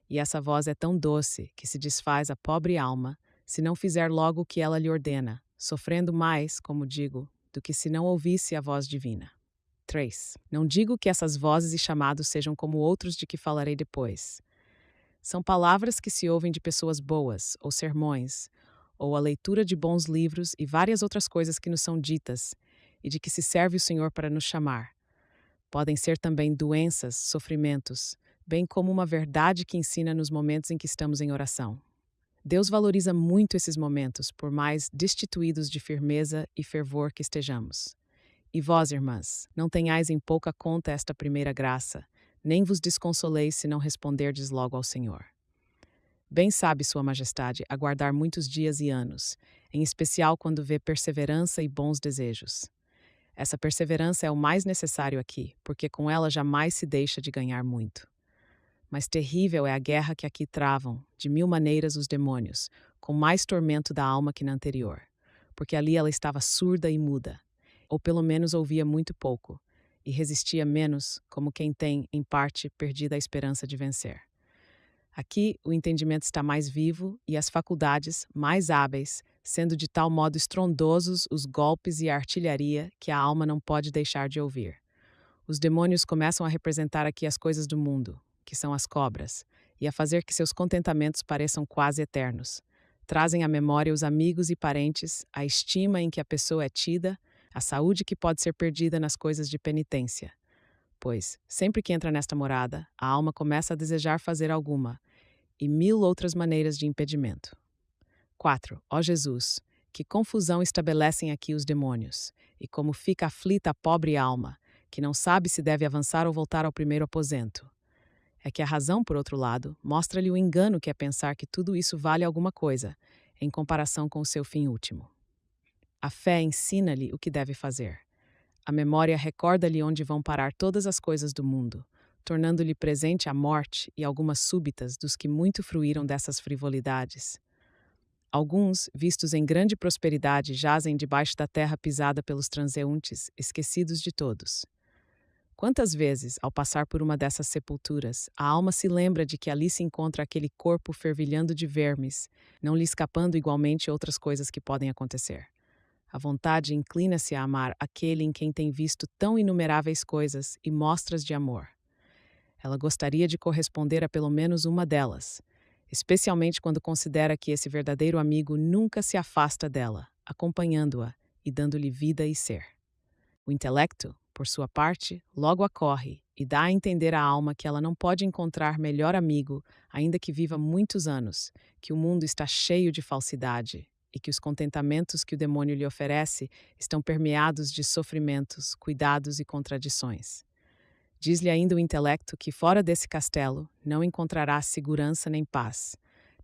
E essa voz é tão doce que se desfaz a pobre alma, se não fizer logo o que ela lhe ordena, sofrendo mais, como digo, do que se não ouvisse a voz divina. 3. Não digo que essas vozes e chamados sejam como outros de que falarei depois. São palavras que se ouvem de pessoas boas, ou sermões, ou a leitura de bons livros e várias outras coisas que nos são ditas e de que se serve o Senhor para nos chamar. Podem ser também doenças, sofrimentos, bem como uma verdade que ensina nos momentos em que estamos em oração. Deus valoriza muito esses momentos, por mais destituídos de firmeza e fervor que estejamos. E vós, irmãs, não tenhais em pouca conta esta primeira graça, nem vos desconsoleis se não responderdes logo ao Senhor. Bem sabe Sua Majestade aguardar muitos dias e anos, em especial quando vê perseverança e bons desejos. Essa perseverança é o mais necessário aqui, porque com ela jamais se deixa de ganhar muito. Mas terrível é a guerra que aqui travam, de mil maneiras, os demônios, com mais tormento da alma que na anterior, porque ali ela estava surda e muda, ou pelo menos ouvia muito pouco, e resistia menos, como quem tem, em parte, perdido a esperança de vencer. Aqui, o entendimento está mais vivo e as faculdades mais hábeis, sendo de tal modo estrondosos os golpes e a artilharia que a alma não pode deixar de ouvir. Os demônios começam a representar aqui as coisas do mundo, que são as cobras, e a fazer que seus contentamentos pareçam quase eternos. Trazem à memória os amigos e parentes, a estima em que a pessoa é tida, a saúde que pode ser perdida nas coisas de penitência. Pois, sempre que entra nesta morada, a alma começa a desejar fazer alguma, e mil outras maneiras de impedimento. 4. Ó Jesus, que confusão estabelecem aqui os demônios, e como fica aflita a pobre alma, que não sabe se deve avançar ou voltar ao primeiro aposento. É que a razão, por outro lado, mostra-lhe o engano que é pensar que tudo isso vale alguma coisa, em comparação com o seu fim último. A fé ensina-lhe o que deve fazer. A memória recorda-lhe onde vão parar todas as coisas do mundo, tornando-lhe presente a morte e algumas súbitas dos que muito fruíram dessas frivolidades. Alguns, vistos em grande prosperidade, jazem debaixo da terra pisada pelos transeuntes, esquecidos de todos. Quantas vezes, ao passar por uma dessas sepulturas, a alma se lembra de que ali se encontra aquele corpo fervilhando de vermes, não lhe escapando igualmente outras coisas que podem acontecer. A vontade inclina-se a amar aquele em quem tem visto tão inumeráveis coisas e mostras de amor. Ela gostaria de corresponder a pelo menos uma delas, especialmente quando considera que esse verdadeiro amigo nunca se afasta dela, acompanhando-a e dando-lhe vida e ser. O intelecto, por sua parte, logo acorre e dá a entender à alma que ela não pode encontrar melhor amigo, ainda que viva muitos anos, que o mundo está cheio de falsidade e que os contentamentos que o demônio lhe oferece estão permeados de sofrimentos, cuidados e contradições. Diz-lhe ainda o intelecto que fora desse castelo não encontrará segurança nem paz,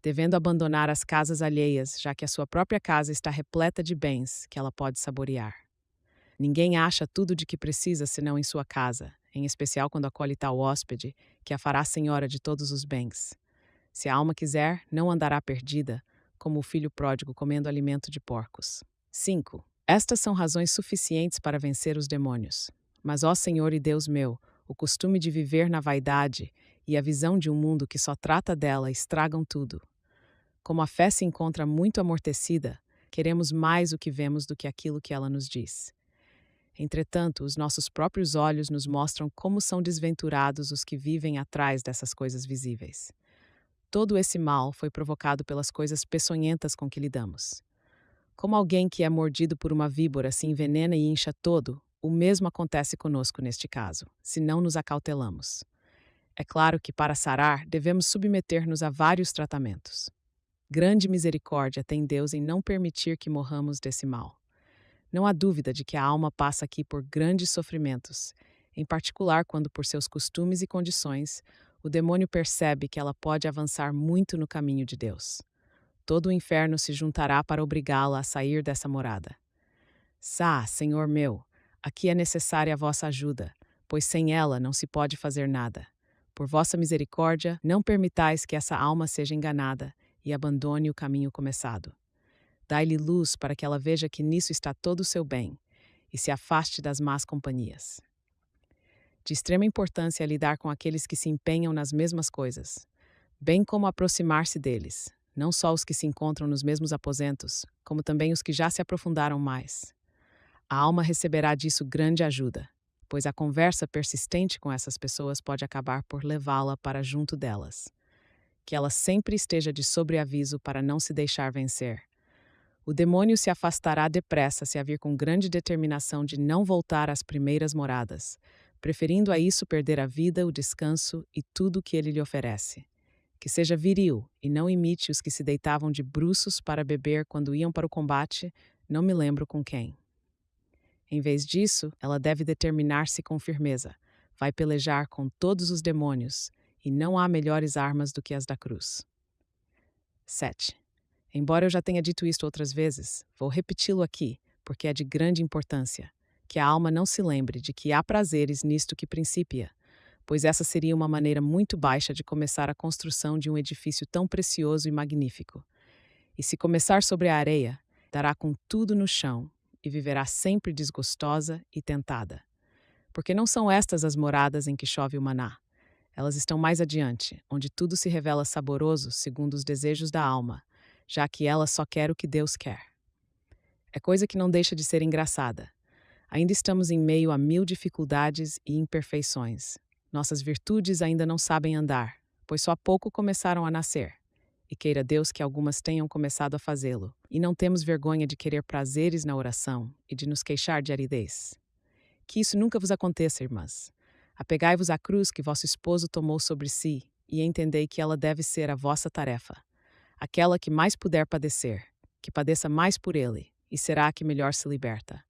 devendo abandonar as casas alheias, já que a sua própria casa está repleta de bens que ela pode saborear. Ninguém acha tudo de que precisa senão em sua casa, em especial quando acolhe tal hóspede, que a fará senhora de todos os bens. Se a alma quiser, não andará perdida, como o filho pródigo comendo alimento de porcos. 5. Estas são razões suficientes para vencer os demônios. Mas, ó Senhor e Deus meu, o costume de viver na vaidade e a visão de um mundo que só trata dela estragam tudo. Como a fé se encontra muito amortecida, queremos mais o que vemos do que aquilo que ela nos diz. Entretanto, os nossos próprios olhos nos mostram como são desventurados os que vivem atrás dessas coisas visíveis. Todo esse mal foi provocado pelas coisas peçonhentas com que lidamos. Como alguém que é mordido por uma víbora se envenena e incha todo, o mesmo acontece conosco neste caso, se não nos acautelamos. É claro que, para sarar, devemos submeter-nos a vários tratamentos. Grande misericórdia tem Deus em não permitir que morramos desse mal. Não há dúvida de que a alma passa aqui por grandes sofrimentos, em particular quando, por seus costumes e condições, o demônio percebe que ela pode avançar muito no caminho de Deus. Todo o inferno se juntará para obrigá-la a sair dessa morada. Senhor meu, aqui é necessária a vossa ajuda, pois sem ela não se pode fazer nada. Por vossa misericórdia, não permitais que essa alma seja enganada e abandone o caminho começado. Dai-lhe luz para que ela veja que nisso está todo o seu bem e se afaste das más companhias. De extrema importância é lidar com aqueles que se empenham nas mesmas coisas, bem como aproximar-se deles, não só os que se encontram nos mesmos aposentos, como também os que já se aprofundaram mais. A alma receberá disso grande ajuda, pois a conversa persistente com essas pessoas pode acabar por levá-la para junto delas. Que ela sempre esteja de sobreaviso para não se deixar vencer. O demônio se afastará depressa se havia com grande determinação de não voltar às primeiras moradas, preferindo a isso perder a vida, o descanso e tudo o que ele lhe oferece. Que seja viril e não imite os que se deitavam de bruços para beber quando iam para o combate, não me lembro com quem. Em vez disso, ela deve determinar-se com firmeza. Vai pelejar com todos os demônios, e não há melhores armas do que as da cruz. 7. Embora eu já tenha dito isto outras vezes, vou repeti-lo aqui, porque é de grande importância, que a alma não se lembre de que há prazeres nisto que principia, pois essa seria uma maneira muito baixa de começar a construção de um edifício tão precioso e magnífico. E se começar sobre a areia, dará com tudo no chão e viverá sempre desgostosa e tentada. Porque não são estas as moradas em que chove o maná. Elas estão mais adiante, onde tudo se revela saboroso segundo os desejos da alma, já que ela só quer o que Deus quer. É coisa que não deixa de ser engraçada. Ainda estamos em meio a 1000 dificuldades e imperfeições. Nossas virtudes ainda não sabem andar, pois só há pouco começaram a nascer. E queira Deus que algumas tenham começado a fazê-lo. E não temos vergonha de querer prazeres na oração e de nos queixar de aridez. Que isso nunca vos aconteça, irmãs. Apegai-vos à cruz que vosso esposo tomou sobre si e entendei que ela deve ser a vossa tarefa. Aquela que mais puder padecer, que padeça mais por ele, e será a que melhor se liberta.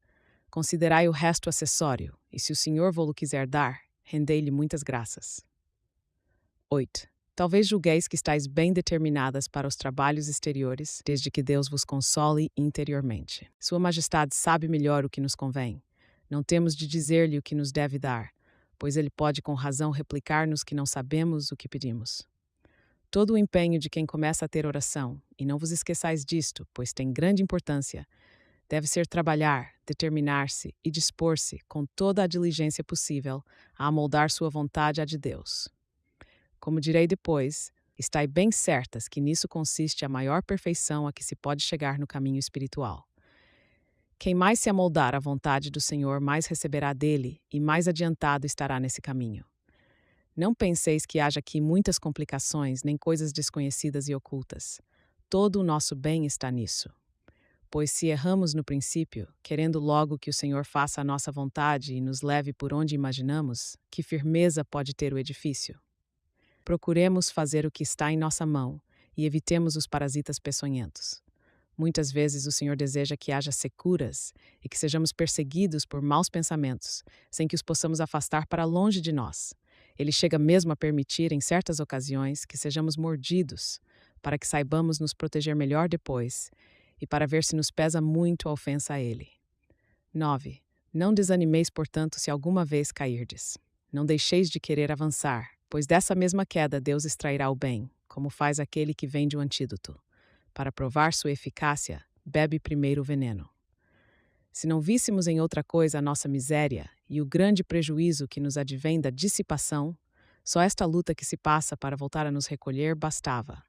Considerai o resto acessório, e se o Senhor vô-lo quiser dar, rendei-lhe muitas graças. 8. Talvez julgueis que estáis bem determinadas para os trabalhos exteriores, desde que Deus vos console interiormente. Sua Majestade sabe melhor o que nos convém. Não temos de dizer-lhe o que nos deve dar, pois ele pode com razão replicar-nos que não sabemos o que pedimos. Todo o empenho de quem começa a ter oração, e não vos esqueçais disto, pois tem grande importância, deve ser trabalhar, determinar-se e dispor-se com toda a diligência possível a amoldar sua vontade à de Deus. Como direi depois, estai bem certas que nisso consiste a maior perfeição a que se pode chegar no caminho espiritual. Quem mais se amoldar à vontade do Senhor, mais receberá dele e mais adiantado estará nesse caminho. Não penseis que haja aqui muitas complicações, nem coisas desconhecidas e ocultas. Todo o nosso bem está nisso. Pois se erramos no princípio, querendo logo que o Senhor faça a nossa vontade e nos leve por onde imaginamos, que firmeza pode ter o edifício? Procuremos fazer o que está em nossa mão e evitemos os parasitas peçonhentos. Muitas vezes o Senhor deseja que haja securas e que sejamos perseguidos por maus pensamentos, sem que os possamos afastar para longe de nós. Ele chega mesmo a permitir, em certas ocasiões, que sejamos mordidos, para que saibamos nos proteger melhor depois e para ver se nos pesa muito a ofensa a ele. 9. Não desanimeis, portanto, se alguma vez cairdes. Não deixeis de querer avançar, pois dessa mesma queda Deus extrairá o bem, como faz aquele que vende o antídoto. Para provar sua eficácia, bebe primeiro o veneno. Se não víssemos em outra coisa a nossa miséria e o grande prejuízo que nos advém da dissipação, só esta luta que se passa para voltar a nos recolher bastava.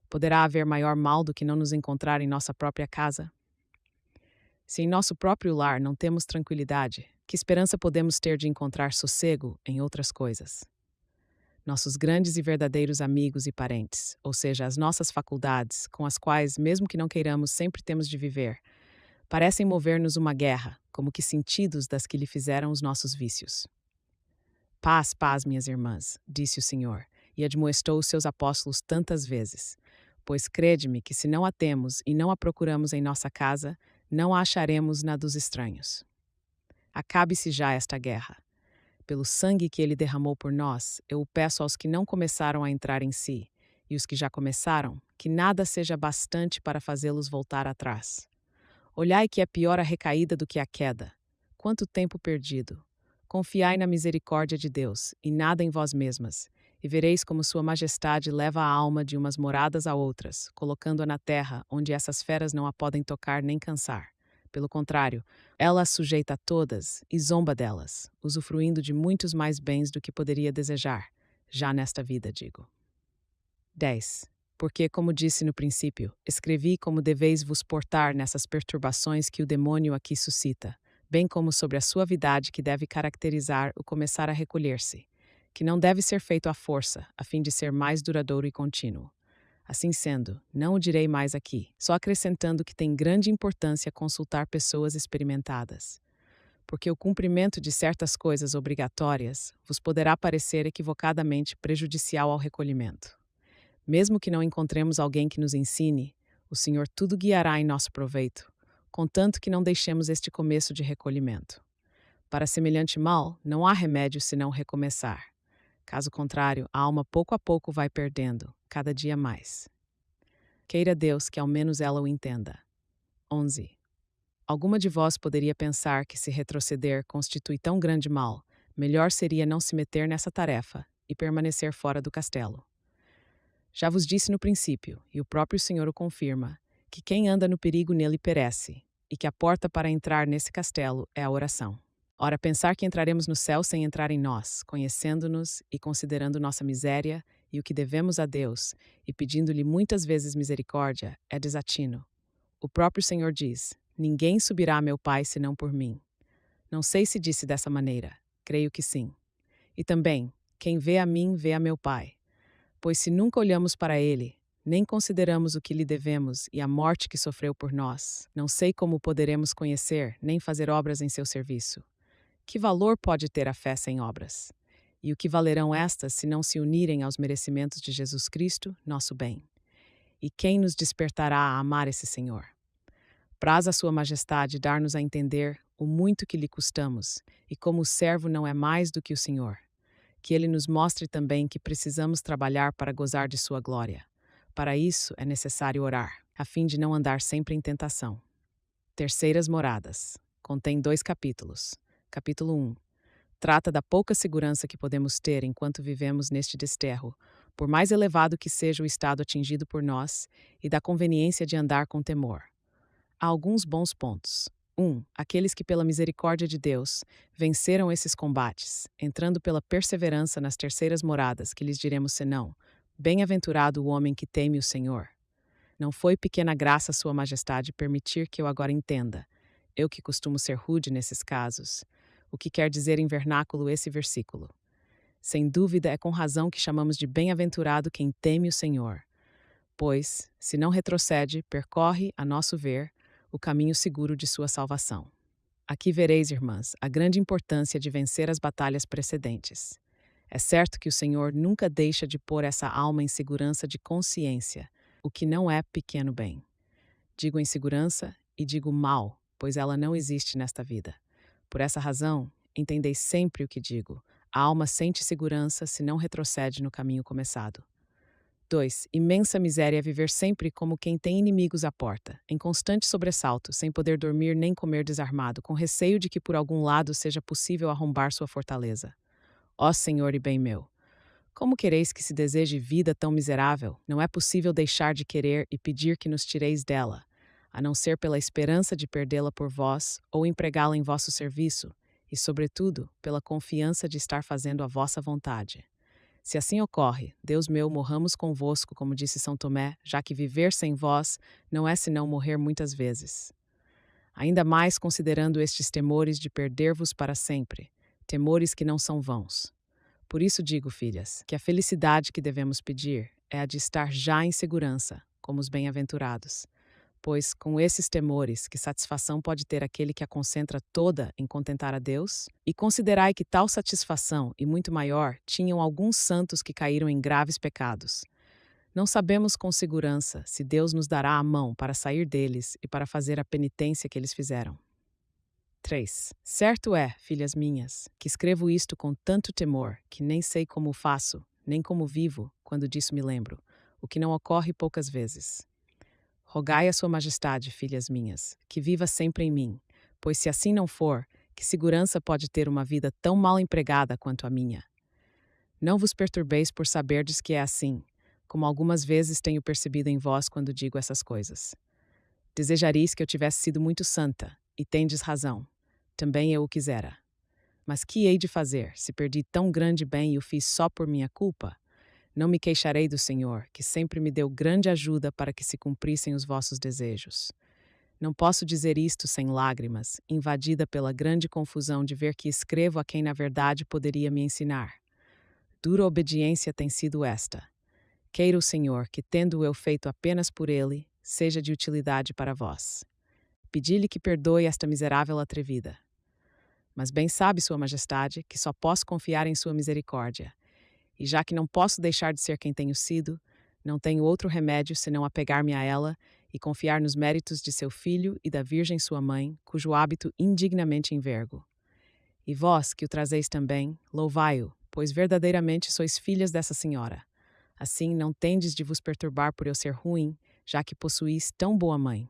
Poderá haver maior mal do que não nos encontrar em nossa própria casa? Se em nosso próprio lar não temos tranquilidade, que esperança podemos ter de encontrar sossego em outras coisas? Nossos grandes e verdadeiros amigos e parentes, ou seja, as nossas faculdades, com as quais, mesmo que não queiramos, sempre temos de viver, parecem mover-nos uma guerra, como que sentidos das que lhe fizeram os nossos vícios. Paz, paz, minhas irmãs, disse o Senhor, e admoestou os seus apóstolos tantas vezes. Pois crede-me que se não a temos e não a procuramos em nossa casa, não a acharemos na dos estranhos. Acabe-se já esta guerra. Pelo sangue que ele derramou por nós, eu o peço aos que não começaram a entrar em si, e os que já começaram, que nada seja bastante para fazê-los voltar atrás. Olhai que é pior a recaída do que a queda. Quanto tempo perdido! Confiai na misericórdia de Deus, e nada em vós mesmas, e vereis como Sua Majestade leva a alma de umas moradas a outras, colocando-a na terra, onde essas feras não a podem tocar nem cansar. Pelo contrário, ela as sujeita a todas e zomba delas, usufruindo de muitos mais bens do que poderia desejar, já nesta vida, digo. 10. Porque, como disse no princípio, escrevi como deveis vos portar nessas perturbações que o demônio aqui suscita, bem como sobre a suavidade que deve caracterizar o começar a recolher-se, que não deve ser feito à força, a fim de ser mais duradouro e contínuo. Assim sendo, não o direi mais aqui, só acrescentando que tem grande importância consultar pessoas experimentadas, porque o cumprimento de certas coisas obrigatórias vos poderá parecer equivocadamente prejudicial ao recolhimento. Mesmo que não encontremos alguém que nos ensine, o Senhor tudo guiará em nosso proveito, contanto que não deixemos este começo de recolhimento. Para semelhante mal, não há remédio senão recomeçar. Caso contrário, a alma pouco a pouco vai perdendo, cada dia mais. Queira Deus que ao menos ela o entenda. 11. Alguma de vós poderia pensar que se retroceder constitui tão grande mal, melhor seria não se meter nessa tarefa e permanecer fora do castelo. Já vos disse no princípio, e o próprio Senhor o confirma, que quem anda no perigo nele perece, e que a porta para entrar nesse castelo é a oração. Ora, pensar que entraremos no céu sem entrar em nós, conhecendo-nos e considerando nossa miséria e o que devemos a Deus, e pedindo-lhe muitas vezes misericórdia, é desatino. O próprio Senhor diz: ninguém subirá a meu Pai senão por mim. Não sei se disse dessa maneira, creio que sim. E também, quem vê a mim, vê a meu Pai. Pois se nunca olhamos para ele, nem consideramos o que lhe devemos e a morte que sofreu por nós, não sei como poderemos conhecer nem fazer obras em seu serviço. Que valor pode ter a fé sem obras? E o que valerão estas se não se unirem aos merecimentos de Jesus Cristo, nosso bem? E quem nos despertará a amar esse Senhor? Praz a sua majestade dar-nos a entender o muito que lhe custamos e como o servo não é mais do que o Senhor. Que ele nos mostre também que precisamos trabalhar para gozar de sua glória. Para isso é necessário orar, a fim de não andar sempre em tentação. Terceiras moradas. Contém 2 capítulos. Capítulo 1. Trata da pouca segurança que podemos ter enquanto vivemos neste desterro, por mais elevado que seja o estado atingido por nós, e da conveniência de andar com temor. Há alguns bons pontos. 1. Aqueles que, pela misericórdia de Deus, venceram esses combates, entrando pela perseverança nas terceiras moradas, que lhes diremos senão: bem-aventurado o homem que teme o Senhor. Não foi pequena graça Sua Majestade permitir que eu agora entenda, eu que costumo ser rude nesses casos, o que quer dizer em vernáculo esse versículo. Sem dúvida é com razão que chamamos de bem-aventurado quem teme o Senhor, pois, se não retrocede, percorre, a nosso ver, o caminho seguro de sua salvação. Aqui vereis, irmãs, a grande importância de vencer as batalhas precedentes. É certo que o Senhor nunca deixa de pôr essa alma em segurança de consciência, o que não é pequeno bem. Digo em segurança e digo mal, pois ela não existe nesta vida. Por essa razão, entendeis sempre o que digo. A alma sente segurança se não retrocede no caminho começado. 2. Imensa miséria é viver sempre como quem tem inimigos à porta, em constante sobressalto, sem poder dormir nem comer desarmado, com receio de que por algum lado seja possível arrombar sua fortaleza. Ó Senhor e bem meu, como quereis que se deseje vida tão miserável? Não é possível deixar de querer e pedir que nos tireis dela, a não ser pela esperança de perdê-la por vós ou empregá-la em vosso serviço, e, sobretudo, pela confiança de estar fazendo a vossa vontade. Se assim ocorre, Deus meu, morramos convosco, como disse São Tomé, já que viver sem vós não é senão morrer muitas vezes. Ainda mais considerando estes temores de perder-vos para sempre, temores que não são vãos. Por isso digo, filhas, que a felicidade que devemos pedir é a de estar já em segurança, como os bem-aventurados. Pois, com esses temores, que satisfação pode ter aquele que a concentra toda em contentar a Deus? E considerai que tal satisfação, e muito maior, tinham alguns santos que caíram em graves pecados. Não sabemos com segurança se Deus nos dará a mão para sair deles e para fazer a penitência que eles fizeram. 3. Certo é, filhas minhas, que escrevo isto com tanto temor, que nem sei como faço, nem como vivo, quando disso me lembro, o que não ocorre poucas vezes. Rogai a sua majestade, filhas minhas, que viva sempre em mim, pois se assim não for, que segurança pode ter uma vida tão mal empregada quanto a minha? Não vos perturbeis por saberdes que é assim, como algumas vezes tenho percebido em vós quando digo essas coisas. Desejareis que eu tivesse sido muito santa, e tendes razão. Também eu o quisera. Mas que hei de fazer, se perdi tão grande bem e o fiz só por minha culpa? Não me queixarei do Senhor, que sempre me deu grande ajuda para que se cumprissem os vossos desejos. Não posso dizer isto sem lágrimas, invadida pela grande confusão de ver que escrevo a quem na verdade poderia me ensinar. Dura obediência tem sido esta. Queira o Senhor que, tendo eu feito apenas por ele, seja de utilidade para vós. Pedi-lhe que perdoe esta miserável atrevida. Mas bem sabe Sua Majestade que só posso confiar em Sua misericórdia. E já que não posso deixar de ser quem tenho sido, não tenho outro remédio senão apegar-me a ela e confiar nos méritos de seu filho e da Virgem sua mãe, cujo hábito indignamente envergo. E vós, que o trazeis também, louvai-o, pois verdadeiramente sois filhas dessa senhora. Assim não tendes de vos perturbar por eu ser ruim, já que possuís tão boa mãe.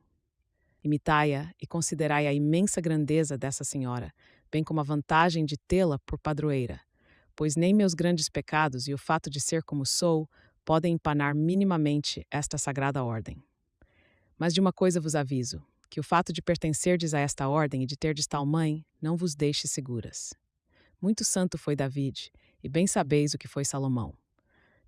Imitai-a e considerai a imensa grandeza dessa senhora, bem como a vantagem de tê-la por padroeira, pois nem meus grandes pecados e o fato de ser como sou podem empanar minimamente esta sagrada ordem. Mas de uma coisa vos aviso, que o fato de pertencerdes a esta ordem e de terdes tal mãe não vos deixe seguras. Muito santo foi David, e bem sabeis o que foi Salomão.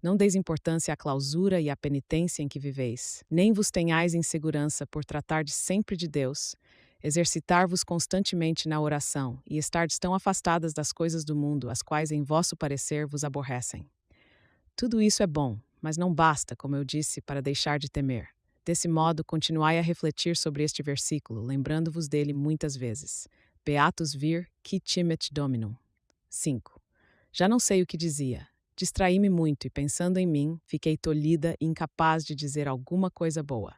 Não deis importância à clausura e à penitência em que viveis, nem vos tenhais em segurança por tratardes sempre de Deus, exercitar-vos constantemente na oração e estardes tão afastadas das coisas do mundo, as quais em vosso parecer vos aborrecem. Tudo isso é bom, mas não basta, como eu disse, para deixar de temer. Desse modo, continuai a refletir sobre este versículo, lembrando-vos dele muitas vezes. Beatus vir, qui timet Dominum. 5. Já não sei o que dizia. Distraí-me muito e, pensando em mim, fiquei tolhida e incapaz de dizer alguma coisa boa.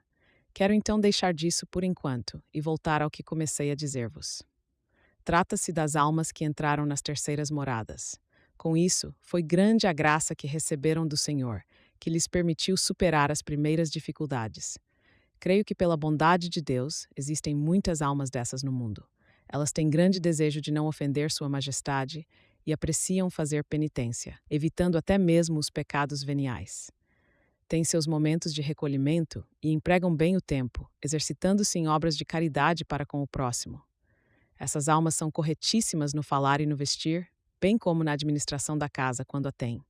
Quero então deixar disso por enquanto e voltar ao que comecei a dizer-vos. Trata-se das almas que entraram nas terceiras moradas. Com isso, foi grande a graça que receberam do Senhor, que lhes permitiu superar as primeiras dificuldades. Creio que, pela bondade de Deus, existem muitas almas dessas no mundo. Elas têm grande desejo de não ofender Sua Majestade e apreciam fazer penitência, evitando até mesmo os pecados veniais. Têm seus momentos de recolhimento e empregam bem o tempo, exercitando-se em obras de caridade para com o próximo. Essas almas são corretíssimas no falar e no vestir, bem como na administração da casa quando a têm.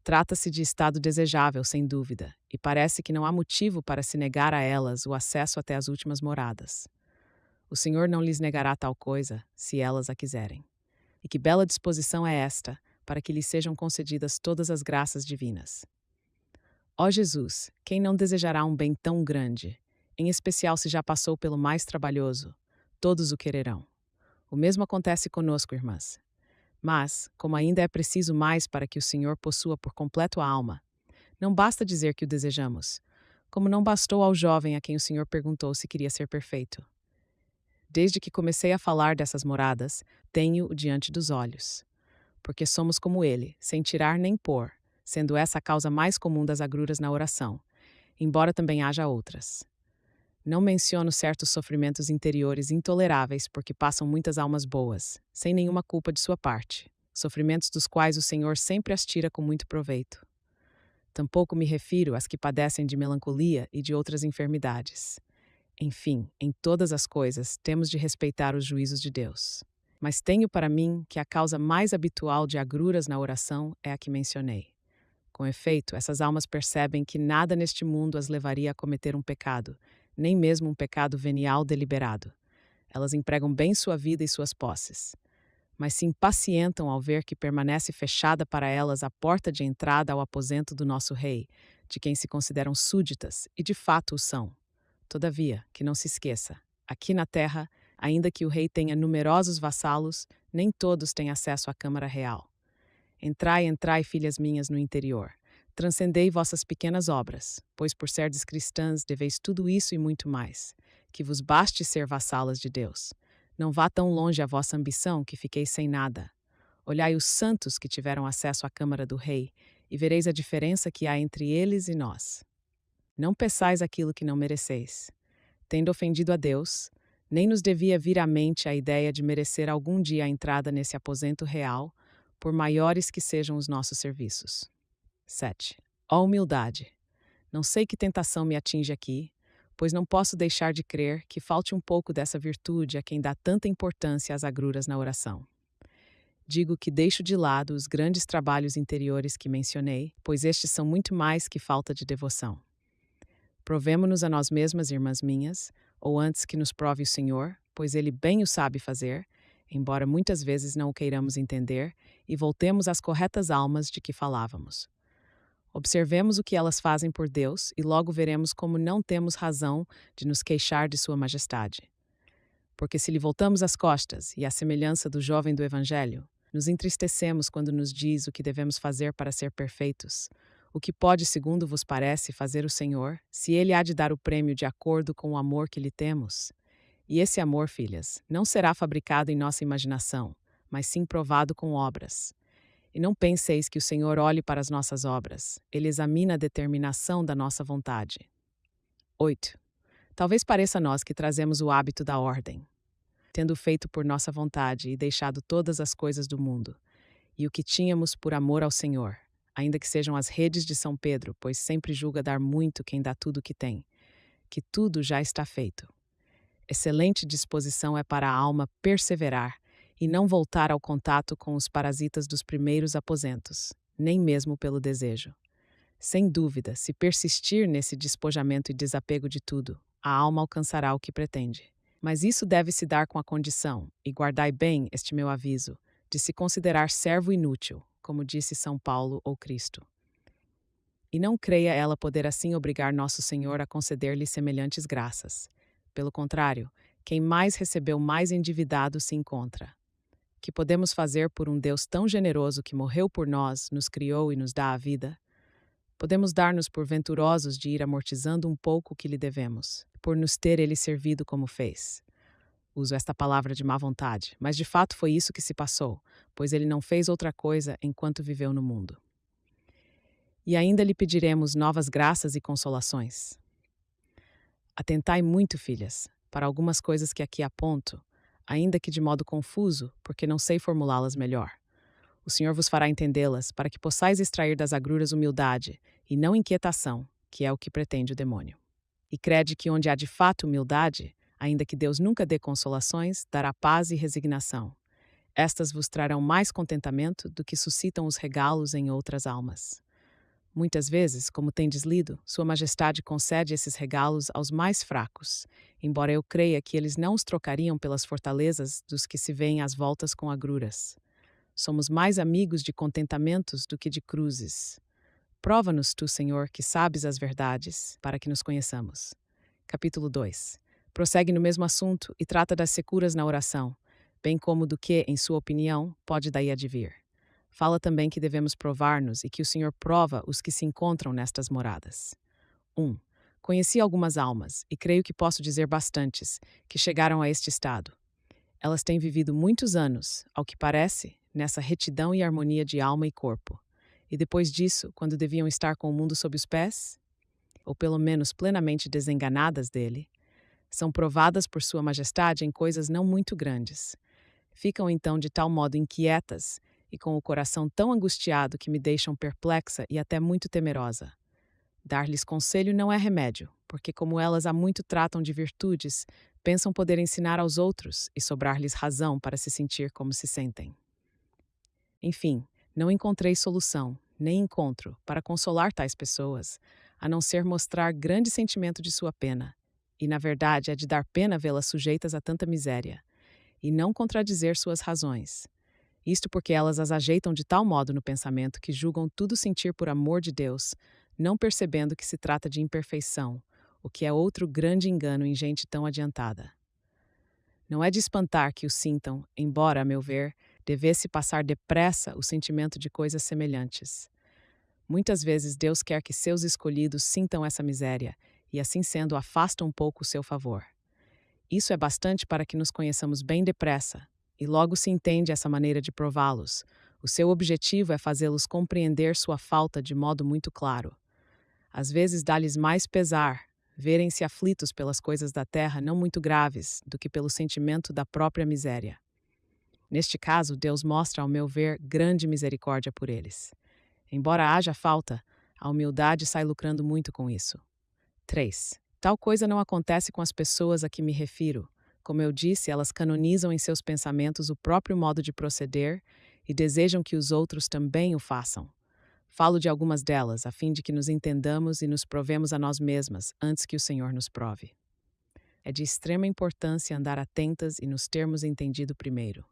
Trata-se de estado desejável, sem dúvida, e parece que não há motivo para se negar a elas o acesso até as últimas moradas. O Senhor não lhes negará tal coisa, se elas a quiserem. E que bela disposição é esta, para que lhes sejam concedidas todas as graças divinas. Ó Jesus, quem não desejará um bem tão grande, em especial se já passou pelo mais trabalhoso? Todos o quererão. O mesmo acontece conosco, irmãs. Mas, como ainda é preciso mais para que o Senhor possua por completo a alma, não basta dizer que o desejamos, como não bastou ao jovem a quem o Senhor perguntou se queria ser perfeito. Desde que comecei a falar dessas moradas, tenho-o diante dos olhos. Porque somos como ele, sem tirar nem pôr, sendo essa a causa mais comum das agruras na oração, embora também haja outras. Não menciono certos sofrimentos interiores intoleráveis porque passam muitas almas boas, sem nenhuma culpa de sua parte, sofrimentos dos quais o Senhor sempre as tira com muito proveito. Tampouco me refiro às que padecem de melancolia e de outras enfermidades. Enfim, em todas as coisas temos de respeitar os juízos de Deus. Mas tenho para mim que a causa mais habitual de agruras na oração é a que mencionei. Com efeito, essas almas percebem que nada neste mundo as levaria a cometer um pecado, nem mesmo um pecado venial deliberado. Elas empregam bem sua vida e suas posses, mas se impacientam ao ver que permanece fechada para elas a porta de entrada ao aposento do nosso rei, de quem se consideram súditas, e de fato o são. Todavia, que não se esqueça, aqui na terra, ainda que o rei tenha numerosos vassalos, nem todos têm acesso à Câmara Real. Entrai, entrai, filhas minhas, no interior. Transcendei vossas pequenas obras, pois por serdes cristãs deveis tudo isso e muito mais. Que vos baste ser vassalas de Deus. Não vá tão longe a vossa ambição que fiqueis sem nada. Olhai os santos que tiveram acesso à Câmara do Rei, e vereis a diferença que há entre eles e nós. Não peçais aquilo que não mereceis. Tendo ofendido a Deus, nem nos devia vir à mente a ideia de merecer algum dia a entrada nesse aposento real, por maiores que sejam os nossos serviços. 7. Ó humildade! Não sei que tentação me atinge aqui, pois não posso deixar de crer que falte um pouco dessa virtude a quem dá tanta importância às agruras na oração. Digo que deixo de lado os grandes trabalhos interiores que mencionei, pois estes são muito mais que falta de devoção. Provemo-nos a nós mesmas, irmãs minhas, ou antes que nos prove o Senhor, pois Ele bem o sabe fazer, embora muitas vezes não o queiramos entender, e voltemos às corretas almas de que falávamos. Observemos o que elas fazem por Deus e logo veremos como não temos razão de nos queixar de Sua Majestade. Porque se lhe voltamos as costas, e à semelhança do jovem do Evangelho, nos entristecemos quando nos diz o que devemos fazer para ser perfeitos, o que pode, segundo vos parece, fazer o Senhor, se Ele há de dar o prêmio de acordo com o amor que lhe temos? E esse amor, filhas, não será fabricado em nossa imaginação, mas sim provado com obras. E não penseis que o Senhor olhe para as nossas obras, Ele examina a determinação da nossa vontade. 8. Talvez pareça a nós que trazemos o hábito da ordem, tendo feito por nossa vontade e deixado todas as coisas do mundo, e o que tínhamos por amor ao Senhor, ainda que sejam as redes de São Pedro, pois sempre julga dar muito quem dá tudo o que tem, que tudo já está feito. Excelente disposição é para a alma perseverar e não voltar ao contato com os parasitas dos primeiros aposentos, nem mesmo pelo desejo. Sem dúvida, se persistir nesse despojamento e desapego de tudo, a alma alcançará o que pretende. Mas isso deve se dar com a condição, e guardai bem este meu aviso, de se considerar servo inútil, como disse São Paulo ou Cristo. E não creia ela poder assim obrigar Nosso Senhor a conceder-lhe semelhantes graças. Pelo contrário, quem mais recebeu, mais endividado se encontra. Que podemos fazer por um Deus tão generoso que morreu por nós, nos criou e nos dá a vida? Podemos dar-nos por venturosos de ir amortizando um pouco o que lhe devemos, por nos ter ele servido como fez. Uso esta palavra de má vontade, mas de fato foi isso que se passou, pois ele não fez outra coisa enquanto viveu no mundo. E ainda lhe pediremos novas graças e consolações. Atentai muito, filhas, para algumas coisas que aqui aponto, ainda que de modo confuso, porque não sei formulá-las melhor. O Senhor vos fará entendê-las, para que possais extrair das agruras humildade, e não inquietação, que é o que pretende o demônio. E crede que onde há de fato humildade, ainda que Deus nunca dê consolações, dará paz e resignação. Estas vos trarão mais contentamento do que suscitam os regalos em outras almas. Muitas vezes, como tendes lido, Sua Majestade concede esses regalos aos mais fracos, embora eu creia que eles não os trocariam pelas fortalezas dos que se veem às voltas com agruras. Somos mais amigos de contentamentos do que de cruzes. Prova-nos tu, Senhor, que sabes as verdades, para que nos conheçamos. Capítulo 2. Prossegue no mesmo assunto e trata das securas na oração, bem como do que, em sua opinião, pode daí advir. Fala também que devemos provar-nos e que o Senhor prova os que se encontram nestas moradas. 1. Conheci algumas almas, e creio que posso dizer bastantes, que chegaram a este estado. Elas têm vivido muitos anos, ao que parece, nessa retidão e harmonia de alma e corpo. E depois disso, quando deviam estar com o mundo sob os pés, ou pelo menos plenamente desenganadas dele, são provadas por Sua Majestade em coisas não muito grandes. Ficam então de tal modo inquietas e com o coração tão angustiado que me deixam perplexa e até muito temerosa. Dar-lhes conselho não é remédio, porque como elas há muito tratam de virtudes, pensam poder ensinar aos outros e sobrar-lhes razão para se sentir como se sentem. Enfim, não encontrei solução, nem encontro, para consolar tais pessoas, a não ser mostrar grande sentimento de sua pena, e na verdade é de dar pena vê-las sujeitas a tanta miséria, e não contradizer suas razões. Isto porque elas as ajeitam de tal modo no pensamento que julgam tudo sentir por amor de Deus, não percebendo que se trata de imperfeição, o que é outro grande engano em gente tão adiantada. Não é de espantar que o sintam, embora, a meu ver, devesse passar depressa o sentimento de coisas semelhantes. Muitas vezes Deus quer que seus escolhidos sintam essa miséria, e assim sendo afasta um pouco o seu favor. Isso é bastante para que nos conheçamos bem depressa, e logo se entende essa maneira de prová-los. O seu objetivo é fazê-los compreender sua falta de modo muito claro. Às vezes dá-lhes mais pesar verem-se aflitos pelas coisas da terra não muito graves do que pelo sentimento da própria miséria. Neste caso, Deus mostra, ao meu ver, grande misericórdia por eles. Embora haja falta, a humildade sai lucrando muito com isso. 3. Tal coisa não acontece com as pessoas a que me refiro. Como eu disse, elas canonizam em seus pensamentos o próprio modo de proceder e desejam que os outros também o façam. Falo de algumas delas, a fim de que nos entendamos e nos provemos a nós mesmas, antes que o Senhor nos prove. É de extrema importância andar atentas e nos termos entendido primeiro.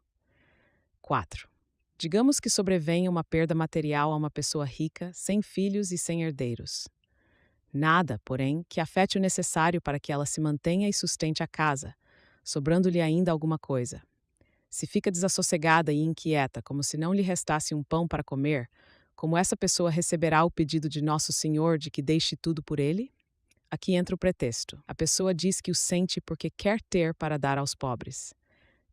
4. Digamos que sobrevenha uma perda material a uma pessoa rica, sem filhos e sem herdeiros. Nada, porém, que afete o necessário para que ela se mantenha e sustente a casa, sobrando-lhe ainda alguma coisa. Se fica desassossegada e inquieta, como se não lhe restasse um pão para comer, como essa pessoa receberá o pedido de Nosso Senhor de que deixe tudo por ele? Aqui entra o pretexto. A pessoa diz que o sente porque quer ter para dar aos pobres.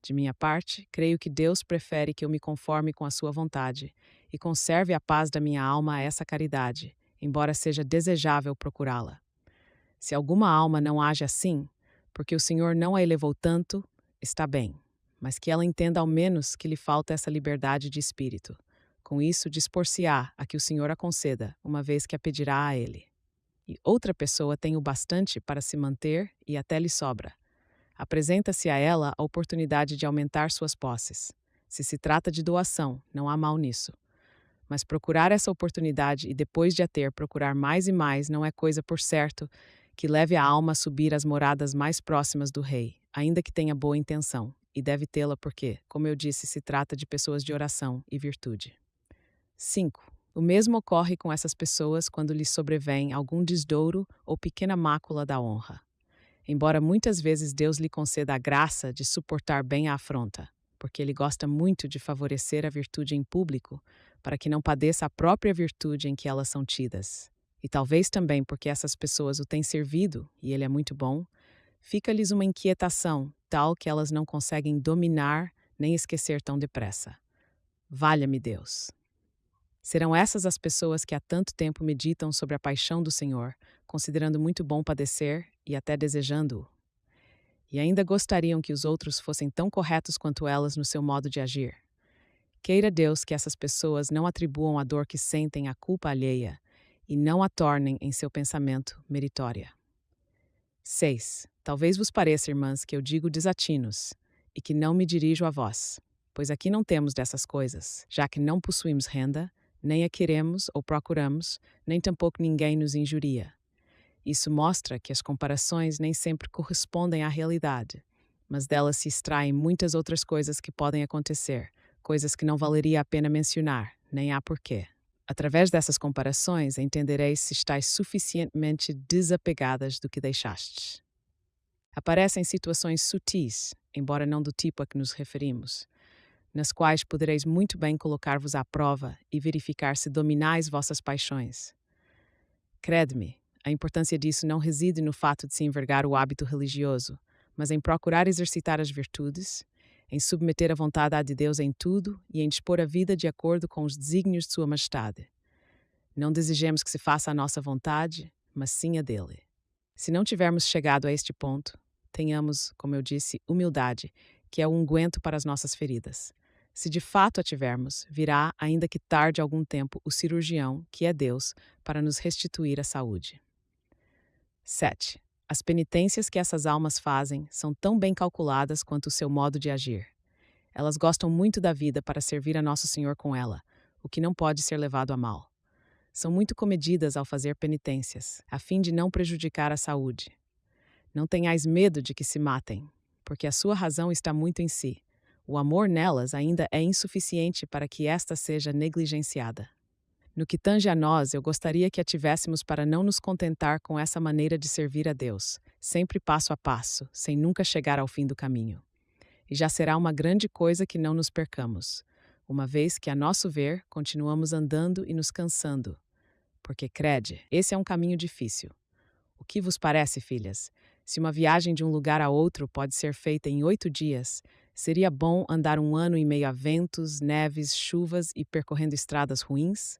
De minha parte, creio que Deus prefere que eu me conforme com a sua vontade e conserve a paz da minha alma a essa caridade, embora seja desejável procurá-la. Se alguma alma não age assim, porque o Senhor não a elevou tanto, está bem, mas que ela entenda ao menos que lhe falta essa liberdade de espírito. Com isso, dispor-se-á a que o Senhor a conceda, uma vez que a pedirá a ele. E outra pessoa tem o bastante para se manter e até lhe sobra. Apresenta-se a ela a oportunidade de aumentar suas posses. Se se trata de doação, não há mal nisso. Mas procurar essa oportunidade e depois de a ter, procurar mais e mais não é coisa, por certo, que leve a alma a subir às moradas mais próximas do rei, ainda que tenha boa intenção, e deve tê-la porque, como eu disse, se trata de pessoas de oração e virtude. 5. O mesmo ocorre com essas pessoas quando lhes sobrevém algum desdouro ou pequena mácula da honra. Embora muitas vezes Deus lhe conceda a graça de suportar bem a afronta, porque Ele gosta muito de favorecer a virtude em público, para que não padeça a própria virtude em que elas são tidas. E talvez também porque essas pessoas o têm servido, e Ele é muito bom, fica-lhes uma inquietação tal que elas não conseguem dominar nem esquecer tão depressa. Valha-me Deus! Serão essas as pessoas que há tanto tempo meditam sobre a paixão do Senhor, considerando muito bom padecer e até desejando-o. E ainda gostariam que os outros fossem tão corretos quanto elas no seu modo de agir. Queira Deus que essas pessoas não atribuam a dor que sentem à culpa alheia e não a tornem, em seu pensamento, meritória. 6. Talvez vos pareça, irmãs, que eu digo desatinos e que não me dirijo a vós, pois aqui não temos dessas coisas, já que não possuímos renda, nem a queremos ou procuramos, nem tampouco ninguém nos injuria. Isso mostra que as comparações nem sempre correspondem à realidade, mas delas se extraem muitas outras coisas que podem acontecer, coisas que não valeria a pena mencionar, nem há porquê. Através dessas comparações, entendereis se estáis suficientemente desapegadas do que deixastes. Aparecem situações sutis, embora não do tipo a que nos referimos, nas quais podereis muito bem colocar-vos à prova e verificar se dominais vossas paixões. Crede-me, a importância disso não reside no fato de se envergar o hábito religioso, mas em procurar exercitar as virtudes, em submeter a vontade de Deus em tudo e em dispor a vida de acordo com os desígnios de Sua Majestade. Não desejemos que se faça a nossa vontade, mas sim a dele. Se não tivermos chegado a este ponto, tenhamos, como eu disse, humildade, que é o unguento para as nossas feridas. Se de fato a tivermos, virá, ainda que tarde algum tempo, o cirurgião, que é Deus, para nos restituir a saúde. 7. As penitências que essas almas fazem são tão bem calculadas quanto o seu modo de agir. Elas gostam muito da vida para servir a Nosso Senhor com ela, o que não pode ser levado a mal. São muito comedidas ao fazer penitências, a fim de não prejudicar a saúde. Não tenhais medo de que se matem, porque a sua razão está muito em si. O amor nelas ainda é insuficiente para que esta seja negligenciada. No que tange a nós, eu gostaria que a tivéssemos para não nos contentar com essa maneira de servir a Deus, sempre passo a passo, sem nunca chegar ao fim do caminho. E já será uma grande coisa que não nos percamos, uma vez que, a nosso ver, continuamos andando e nos cansando. Porque, crede, esse é um caminho difícil. O que vos parece, filhas? Se uma viagem de um lugar a outro pode ser feita em 8 dias, seria bom andar 1 ano e meio a ventos, neves, chuvas e percorrendo estradas ruins?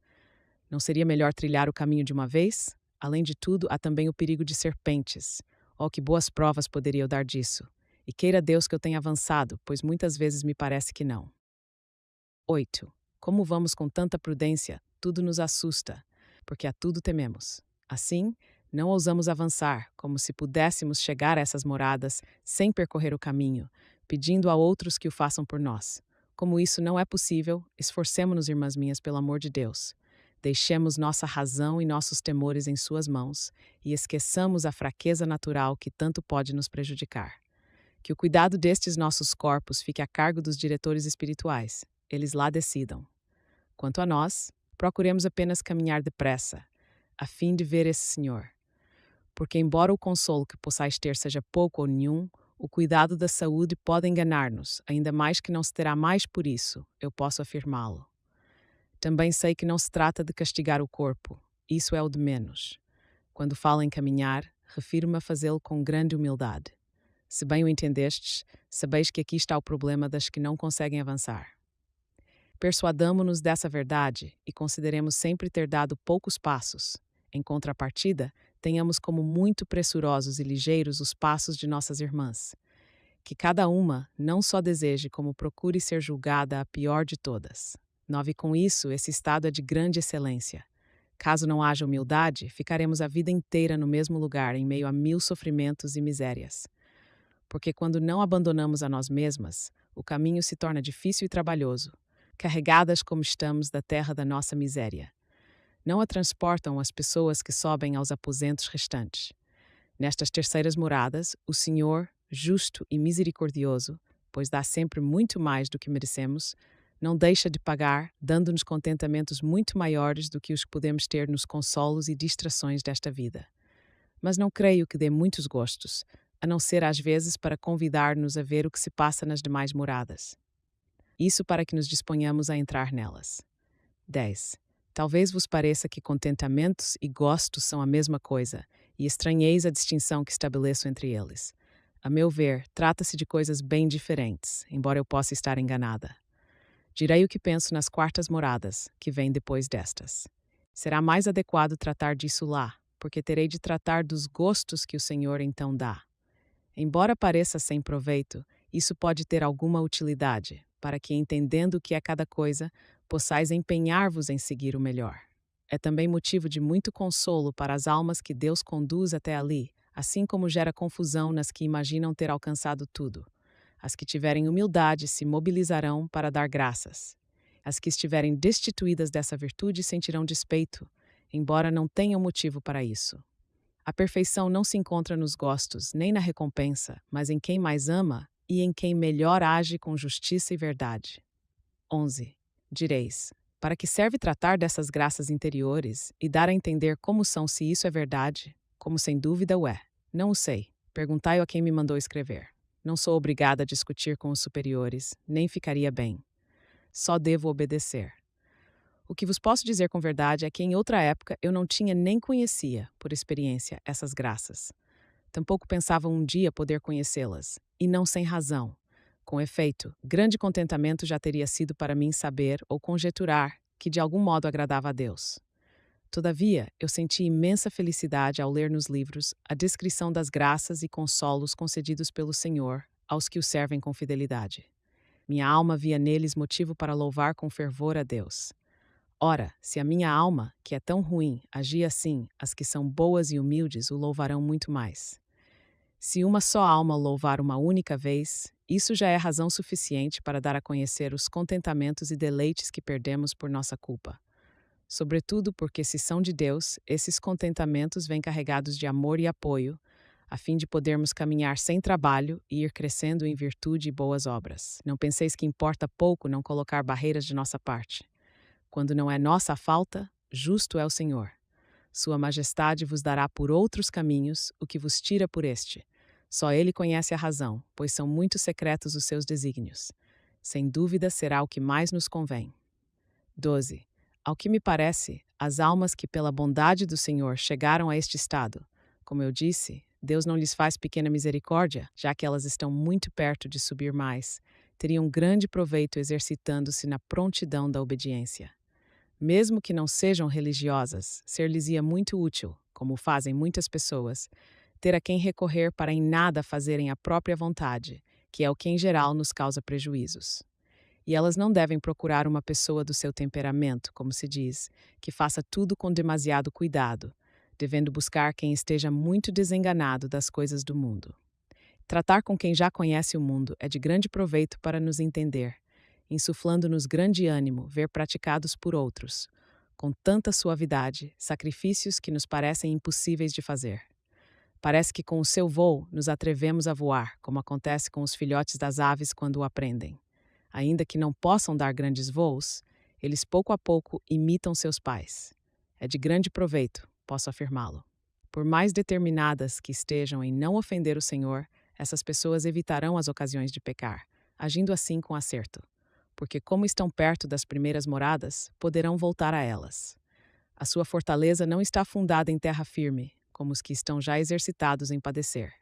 Não seria melhor trilhar o caminho de uma vez? Além de tudo, há também o perigo de serpentes. Oh, que boas provas poderia eu dar disso! E queira Deus que eu tenha avançado, pois muitas vezes me parece que não. 8. Como vamos com tanta prudência, tudo nos assusta, porque a tudo tememos. Assim, não ousamos avançar, como se pudéssemos chegar a essas moradas sem percorrer o caminho, pedindo a outros que o façam por nós. Como isso não é possível, esforcemo-nos, irmãs minhas, pelo amor de Deus. Deixemos nossa razão e nossos temores em suas mãos e esqueçamos a fraqueza natural que tanto pode nos prejudicar. Que o cuidado destes nossos corpos fique a cargo dos diretores espirituais. eles lá decidam. Quanto a nós, procuremos apenas caminhar depressa, a fim de ver esse Senhor. Porque, embora o consolo que possais ter seja pouco ou nenhum, o cuidado da saúde pode enganar-nos, ainda mais que não se terá mais por isso, eu posso afirmá-lo. Também sei que não se trata de castigar o corpo, isso é o de menos. Quando falo em caminhar, refiro-me a fazê-lo com grande humildade. Se bem o entendestes, sabeis que aqui está o problema das que não conseguem avançar. Persuadamo-nos dessa verdade e consideremos sempre ter dado poucos passos. Em contrapartida, tenhamos como muito pressurosos e ligeiros os passos de nossas irmãs. Que cada uma não só deseje, como procure ser julgada a pior de todas. 9. Com isso, esse estado é de grande excelência. Caso não haja humildade, ficaremos a vida inteira no mesmo lugar, em meio a 1000 sofrimentos e misérias. Porque quando não abandonamos a nós mesmas, o caminho se torna difícil e trabalhoso, carregadas como estamos da terra da nossa miséria. Não a transportam as pessoas que sobem aos aposentos restantes. Nestas terceiras moradas, o Senhor, justo e misericordioso, pois dá sempre muito mais do que merecemos, não deixa de pagar, dando-nos contentamentos muito maiores do que os que podemos ter nos consolos e distrações desta vida. Mas não creio que dê muitos gostos, a não ser às vezes para convidar-nos a ver o que se passa nas demais moradas. Isso para que nos disponhamos a entrar nelas. 10. Talvez vos pareça que contentamentos e gostos são a mesma coisa, e estranheis a distinção que estabeleço entre eles. A meu ver, trata-se de coisas bem diferentes, embora eu possa estar enganada. Direi o que penso nas quartas moradas, que vêm depois destas. Será mais adequado tratar disso lá, porque terei de tratar dos gostos que o Senhor então dá. Embora pareça sem proveito, isso pode ter alguma utilidade, para que, entendendo o que é cada coisa, possais empenhar-vos em seguir o melhor. É também motivo de muito consolo para as almas que Deus conduz até ali, assim como gera confusão nas que imaginam ter alcançado tudo. As que tiverem humildade se mobilizarão para dar graças. As que estiverem destituídas dessa virtude sentirão despeito, embora não tenham motivo para isso. A perfeição não se encontra nos gostos, nem na recompensa, mas em quem mais ama e em quem melhor age com justiça e verdade. 11. Direis, para que serve tratar dessas graças interiores e dar a entender como são se isso é verdade, como sem dúvida o é? Não o sei. Perguntai-o a quem me mandou escrever. Não sou obrigada a discutir com os superiores, nem ficaria bem. Só devo obedecer. O que vos posso dizer com verdade é que em outra época eu não tinha nem conhecia, por experiência, essas graças. Tampouco pensava um dia poder conhecê-las, e não sem razão. Com efeito, grande contentamento já teria sido para mim saber ou conjecturar que de algum modo agradava a Deus. Todavia, eu senti imensa felicidade ao ler nos livros a descrição das graças e consolos concedidos pelo Senhor aos que o servem com fidelidade. Minha alma via neles motivo para louvar com fervor a Deus. Ora, se a minha alma, que é tão ruim, agia assim, as que são boas e humildes o louvarão muito mais. Se uma só alma o louvar uma única vez, isso já é razão suficiente para dar a conhecer os contentamentos e deleites que perdemos por nossa culpa. Sobretudo porque, se são de Deus, esses contentamentos vêm carregados de amor e apoio, a fim de podermos caminhar sem trabalho e ir crescendo em virtude e boas obras. Não penseis que importa pouco não colocar barreiras de nossa parte. Quando não é nossa a falta, justo é o Senhor. Sua Majestade vos dará por outros caminhos o que vos tira por este. Só Ele conhece a razão, pois são muito secretos os seus desígnios. Sem dúvida será o que mais nos convém. 12. Ao que me parece, as almas que pela bondade do Senhor chegaram a este estado, como eu disse, Deus não lhes faz pequena misericórdia, já que elas estão muito perto de subir mais, teriam grande proveito exercitando-se na prontidão da obediência. Mesmo que não sejam religiosas, ser-lhes-ia muito útil, como fazem muitas pessoas, ter a quem recorrer para em nada fazerem a própria vontade, que é o que em geral nos causa prejuízos. E elas não devem procurar uma pessoa do seu temperamento, como se diz, que faça tudo com demasiado cuidado, devendo buscar quem esteja muito desenganado das coisas do mundo. Tratar com quem já conhece o mundo é de grande proveito para nos entender, insuflando-nos grande ânimo ver praticados por outros, com tanta suavidade, sacrifícios que nos parecem impossíveis de fazer. Parece que com o seu voo nos atrevemos a voar, como acontece com os filhotes das aves quando o aprendem. Ainda que não possam dar grandes voos, eles pouco a pouco imitam seus pais. É de grande proveito, posso afirmá-lo. Por mais determinadas que estejam em não ofender o Senhor, essas pessoas evitarão as ocasiões de pecar, agindo assim com acerto, porque, como estão perto das primeiras moradas, poderão voltar a elas. A sua fortaleza não está fundada em terra firme, como os que estão já exercitados em padecer.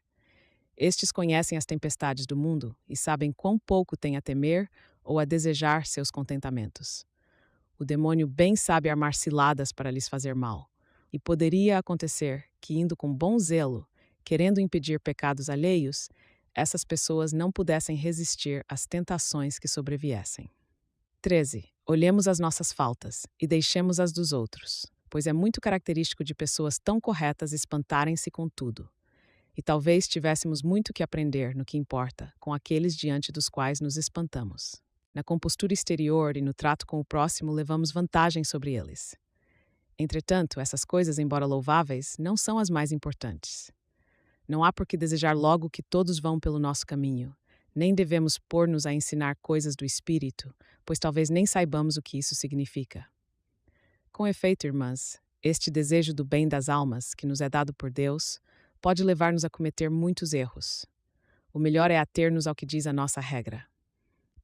Estes conhecem as tempestades do mundo e sabem quão pouco têm a temer ou a desejar seus contentamentos. O demônio bem sabe armar ciladas para lhes fazer mal, e poderia acontecer que, indo com bom zelo, querendo impedir pecados alheios, essas pessoas não pudessem resistir às tentações que sobreviessem. 13. Olhemos as nossas faltas e deixemos as dos outros, pois é muito característico de pessoas tão corretas espantarem-se com tudo. E talvez tivéssemos muito que aprender no que importa com aqueles diante dos quais nos espantamos. Na compostura exterior e no trato com o próximo levamos vantagem sobre eles. Entretanto, essas coisas, embora louváveis, não são as mais importantes. Não há por que desejar logo que todos vão pelo nosso caminho, nem devemos pôr-nos a ensinar coisas do Espírito, pois talvez nem saibamos o que isso significa. Com efeito, irmãs, este desejo do bem das almas, que nos é dado por Deus, pode levar-nos a cometer muitos erros. O melhor é ater-nos ao que diz a nossa regra.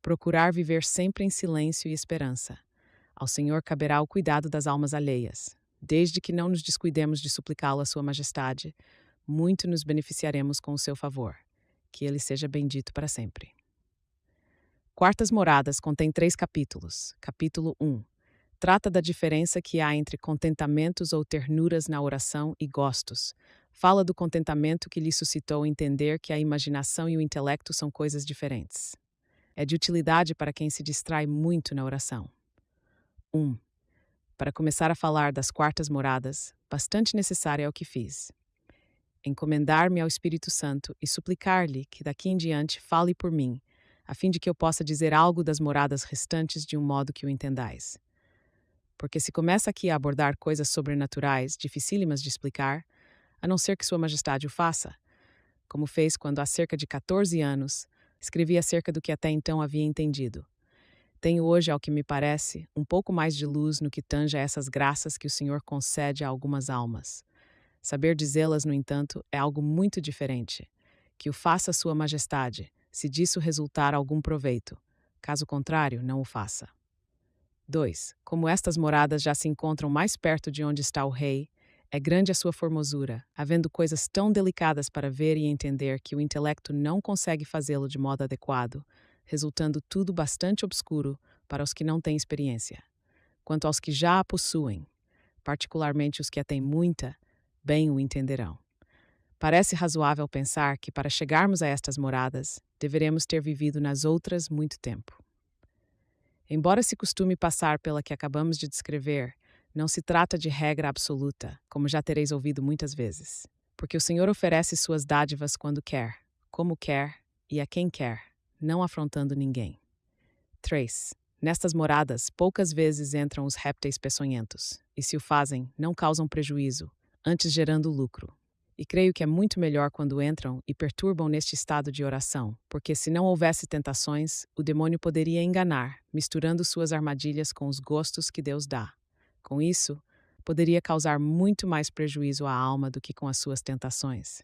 Procurar viver sempre em silêncio e esperança. Ao Senhor caberá o cuidado das almas alheias. Desde que não nos descuidemos de suplicá-lo à sua majestade, muito nos beneficiaremos com o seu favor. Que ele seja bendito para sempre. Quartas Moradas contém 3 capítulos. Capítulo 1. Trata da diferença que há entre contentamentos ou ternuras na oração e gostos. Fala do contentamento que lhe suscitou entender que a imaginação e o intelecto são coisas diferentes. É de utilidade para quem se distrai muito na oração. 1. Para começar a falar das quartas moradas, bastante necessário é o que fiz. Encomendar-me ao Espírito Santo e suplicar-lhe que daqui em diante fale por mim, a fim de que eu possa dizer algo das moradas restantes de um modo que o entendais. Porque se começa aqui a abordar coisas sobrenaturais, dificílimas de explicar, a não ser que Sua Majestade o faça, como fez quando há cerca de 14 anos escrevi acerca do que até então havia entendido. Tenho hoje, ao que me parece, um pouco mais de luz no que tange a essas graças que o Senhor concede a algumas almas. Saber dizê-las, no entanto, é algo muito diferente. Que o faça Sua Majestade, se disso resultar algum proveito. Caso contrário, não o faça. 2. Como estas moradas já se encontram mais perto de onde está o rei, é grande a sua formosura, havendo coisas tão delicadas para ver e entender que o intelecto não consegue fazê-lo de modo adequado, resultando tudo bastante obscuro para os que não têm experiência. Quanto aos que já a possuem, particularmente os que a têm muita, bem o entenderão. Parece razoável pensar que, para chegarmos a estas moradas, deveremos ter vivido nas outras muito tempo. Embora se costume passar pela que acabamos de descrever, não se trata de regra absoluta, como já tereis ouvido muitas vezes. Porque o Senhor oferece suas dádivas quando quer, como quer e a quem quer, não afrontando ninguém. 3. Nestas moradas, poucas vezes entram os répteis peçonhentos, e se o fazem, não causam prejuízo, antes gerando lucro. E creio que é muito melhor quando entram e perturbam neste estado de oração, porque se não houvesse tentações, o demônio poderia enganar, misturando suas armadilhas com os gostos que Deus dá. Com isso, poderia causar muito mais prejuízo à alma do que com as suas tentações.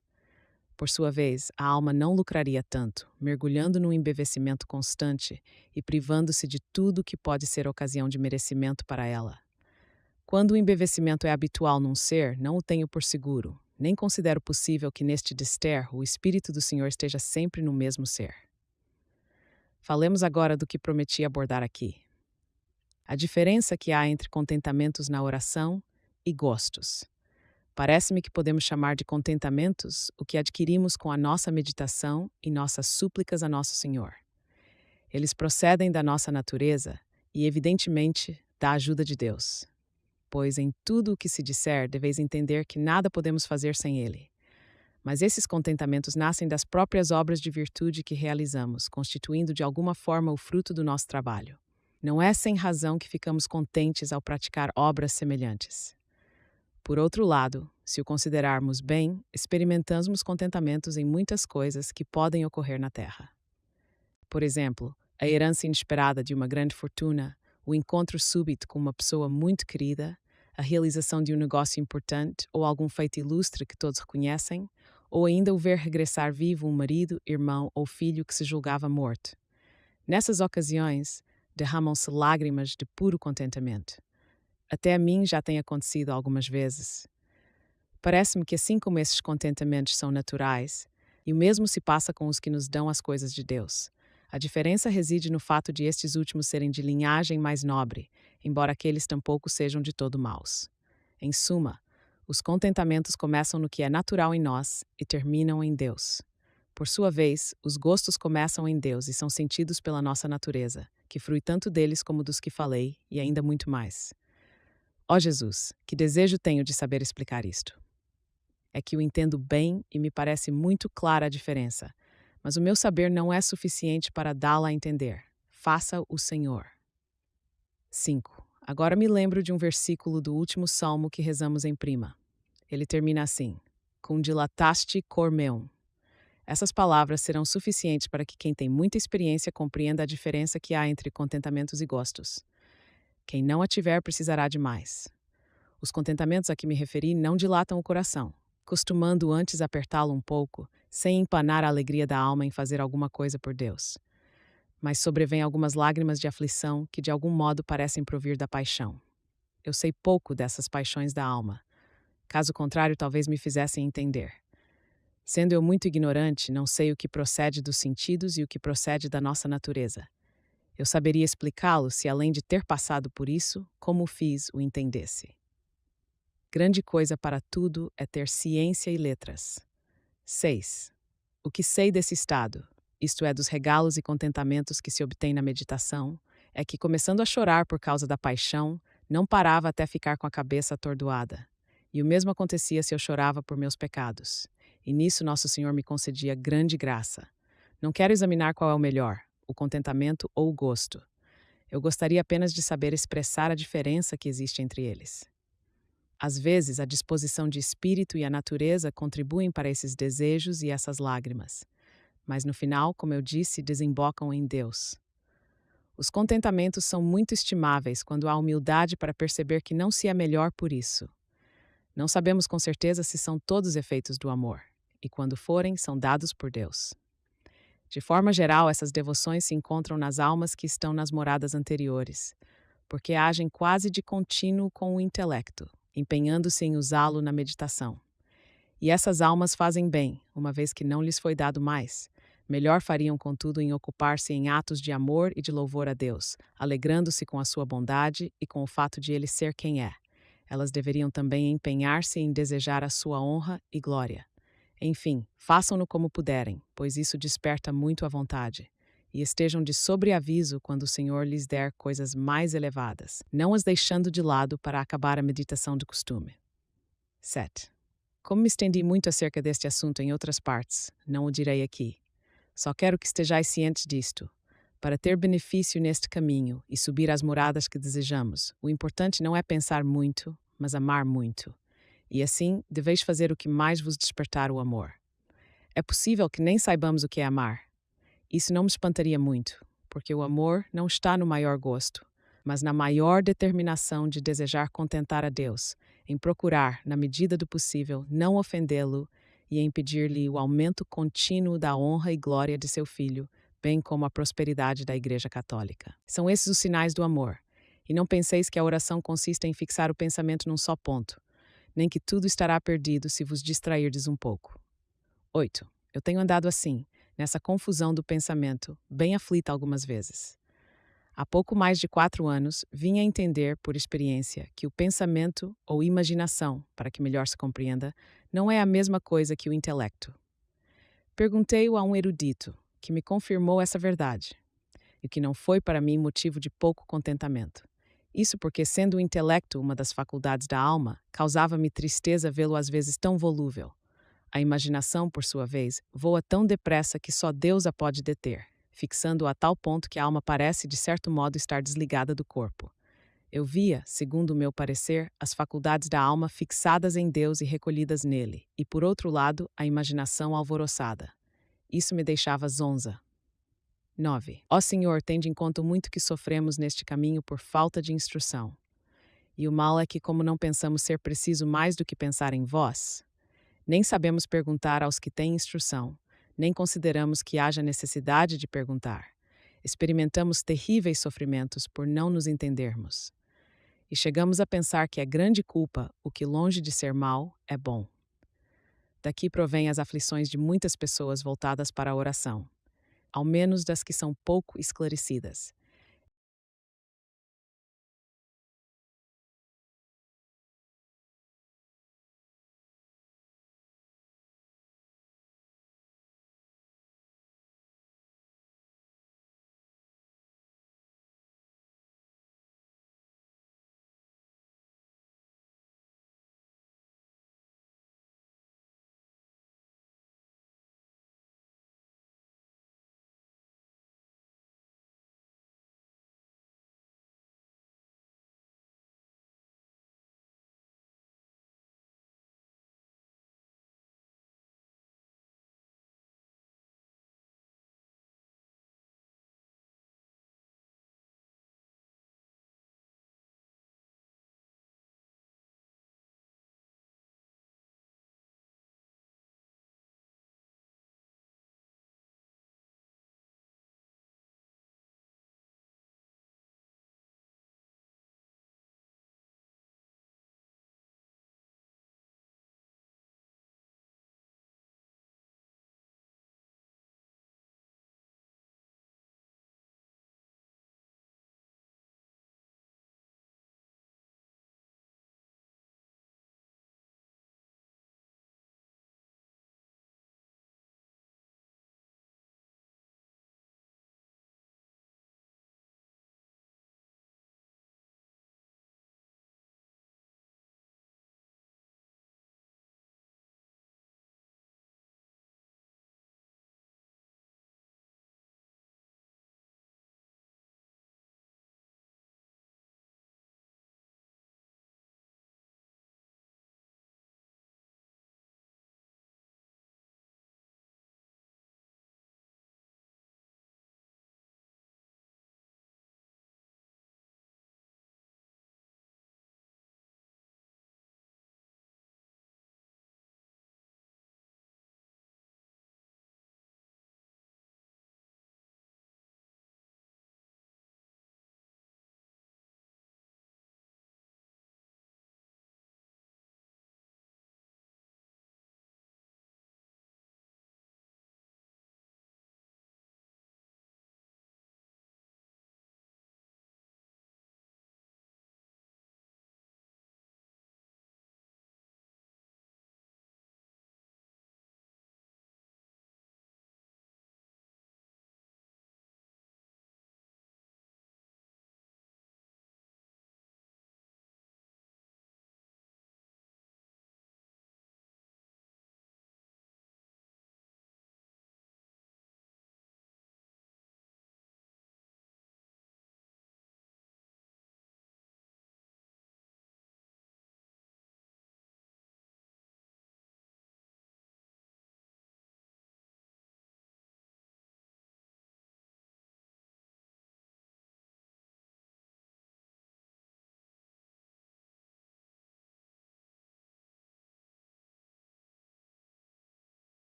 Por sua vez, a alma não lucraria tanto, mergulhando num embevecimento constante e privando-se de tudo que pode ser ocasião de merecimento para ela. Quando o embevecimento é habitual num ser, não o tenho por seguro, nem considero possível que neste desterro o Espírito do Senhor esteja sempre no mesmo ser. Falemos agora do que prometi abordar aqui. A diferença que há entre contentamentos na oração e gostos. Parece-me que podemos chamar de contentamentos o que adquirimos com a nossa meditação e nossas súplicas a Nosso Senhor. Eles procedem da nossa natureza e, evidentemente, da ajuda de Deus. Pois em tudo o que se disser, deveis entender que nada podemos fazer sem Ele. Mas esses contentamentos nascem das próprias obras de virtude que realizamos, constituindo de alguma forma o fruto do nosso trabalho. Não é sem razão que ficamos contentes ao praticar obras semelhantes. Por outro lado, se o considerarmos bem, experimentamos contentamentos em muitas coisas que podem ocorrer na terra. Por exemplo, A herança inesperada de uma grande fortuna, o encontro súbito com uma pessoa muito querida, a realização de um negócio importante ou algum feito ilustre que todos reconhecem, ou ainda o ver regressar vivo um marido, irmão ou filho que se julgava morto. Nessas ocasiões, derramam-se lágrimas de puro contentamento. Até a mim já tem acontecido algumas vezes. Parece-me que assim como esses contentamentos são naturais, e o mesmo se passa com os que nos dão as coisas de Deus. A diferença reside no fato de estes últimos serem de linhagem mais nobre, embora aqueles tampouco sejam de todo maus. Em suma, os contentamentos começam no que é natural em nós e terminam em Deus. Por sua vez, os gostos começam em Deus e são sentidos pela nossa natureza, que frui tanto deles como dos que falei, e ainda muito mais. Ó Jesus, que desejo tenho de saber explicar isto. É que o entendo bem e me parece muito clara a diferença, mas o meu saber não é suficiente para dá-la a entender. Faça o Senhor. 5. Agora me lembro de um versículo do último salmo que rezamos em prima. Ele termina assim: Condilataste cor meum. Essas palavras serão suficientes para que quem tem muita experiência compreenda a diferença que há entre contentamentos e gostos. Quem não a tiver precisará de mais. Os contentamentos a que me referi não dilatam o coração, costumando antes apertá-lo um pouco, sem empanar a alegria da alma em fazer alguma coisa por Deus. Mas sobrevêm algumas lágrimas de aflição que de algum modo parecem provir da paixão. Eu sei pouco dessas paixões da alma. Caso contrário, talvez me fizessem entender. Sendo eu muito ignorante, não sei o que procede dos sentidos e o que procede da nossa natureza. Eu saberia explicá-lo se, além de ter passado por isso, como o fiz, o entendesse. Grande coisa para tudo é ter ciência e letras. 6. O que sei desse estado, isto é, dos regalos e contentamentos que se obtém na meditação, é que, começando a chorar por causa da paixão, não parava até ficar com a cabeça atordoada. E o mesmo acontecia se eu chorava por meus pecados. E nisso Nosso Senhor me concedia grande graça. Não quero examinar qual é o melhor, o contentamento ou o gosto. Eu gostaria apenas de saber expressar a diferença que existe entre eles. Às vezes, a disposição de espírito e a natureza contribuem para esses desejos e essas lágrimas. Mas no final, como eu disse, desembocam em Deus. Os contentamentos são muito estimáveis quando há humildade para perceber que não se é melhor por isso. Não sabemos com certeza se são todos efeitos do amor, e quando forem, são dados por Deus. De forma geral, essas devoções se encontram nas almas que estão nas moradas anteriores, porque agem quase de contínuo com o intelecto, empenhando-se em usá-lo na meditação. E essas almas fazem bem, uma vez que não lhes foi dado mais. Melhor fariam, contudo, em ocupar-se em atos de amor e de louvor a Deus, alegrando-se com a sua bondade e com o fato de ele ser quem é. Elas deveriam também empenhar-se em desejar a sua honra e glória. Enfim, façam-no como puderem, pois isso desperta muito a vontade. E estejam de sobreaviso quando o Senhor lhes der coisas mais elevadas, não as deixando de lado para acabar a meditação de costume. 7. Como me estendi muito acerca deste assunto em outras partes, não o direi aqui. Só quero que estejais cientes disto. Para ter benefício neste caminho e subir às moradas que desejamos, o importante não é pensar muito, mas amar muito. E assim, deveis fazer o que mais vos despertar o amor. É possível que nem saibamos o que é amar. Isso não me espantaria muito, porque o amor não está no maior gosto, mas na maior determinação de desejar contentar a Deus, em procurar, na medida do possível, não ofendê-lo e em pedir-lhe o aumento contínuo da honra e glória de seu Filho, bem como a prosperidade da Igreja Católica. São esses os sinais do amor. E não penseis que a oração consiste em fixar o pensamento num só ponto, nem que tudo estará perdido se vos distrairdes um pouco. 8. Eu tenho andado assim, nessa confusão do pensamento, bem aflita algumas vezes. Há pouco mais de 4 anos, vim a entender, por experiência, que o pensamento ou imaginação, para que melhor se compreenda, não é a mesma coisa que o intelecto. Perguntei-o a um erudito, que me confirmou essa verdade, e que não foi para mim motivo de pouco contentamento. Isso porque, sendo o intelecto uma das faculdades da alma, causava-me tristeza vê-lo às vezes tão volúvel. A imaginação, por sua vez, voa tão depressa que só Deus a pode deter, fixando-o a tal ponto que a alma parece, de certo modo, estar desligada do corpo. Eu via, segundo o meu parecer, as faculdades da alma fixadas em Deus e recolhidas nele, e, por outro lado, a imaginação alvoroçada. Isso me deixava zonza. 9. Ó Senhor, tende em conta o muito que sofremos neste caminho por falta de instrução. E o mal é que, como não pensamos ser preciso mais do que pensar em vós, nem sabemos perguntar aos que têm instrução, nem consideramos que haja necessidade de perguntar. Experimentamos terríveis sofrimentos por não nos entendermos. E chegamos a pensar que é grande culpa o que, longe de ser mal, é bom. Daqui provém as aflições de muitas pessoas voltadas para a oração, ao menos das que são pouco esclarecidas.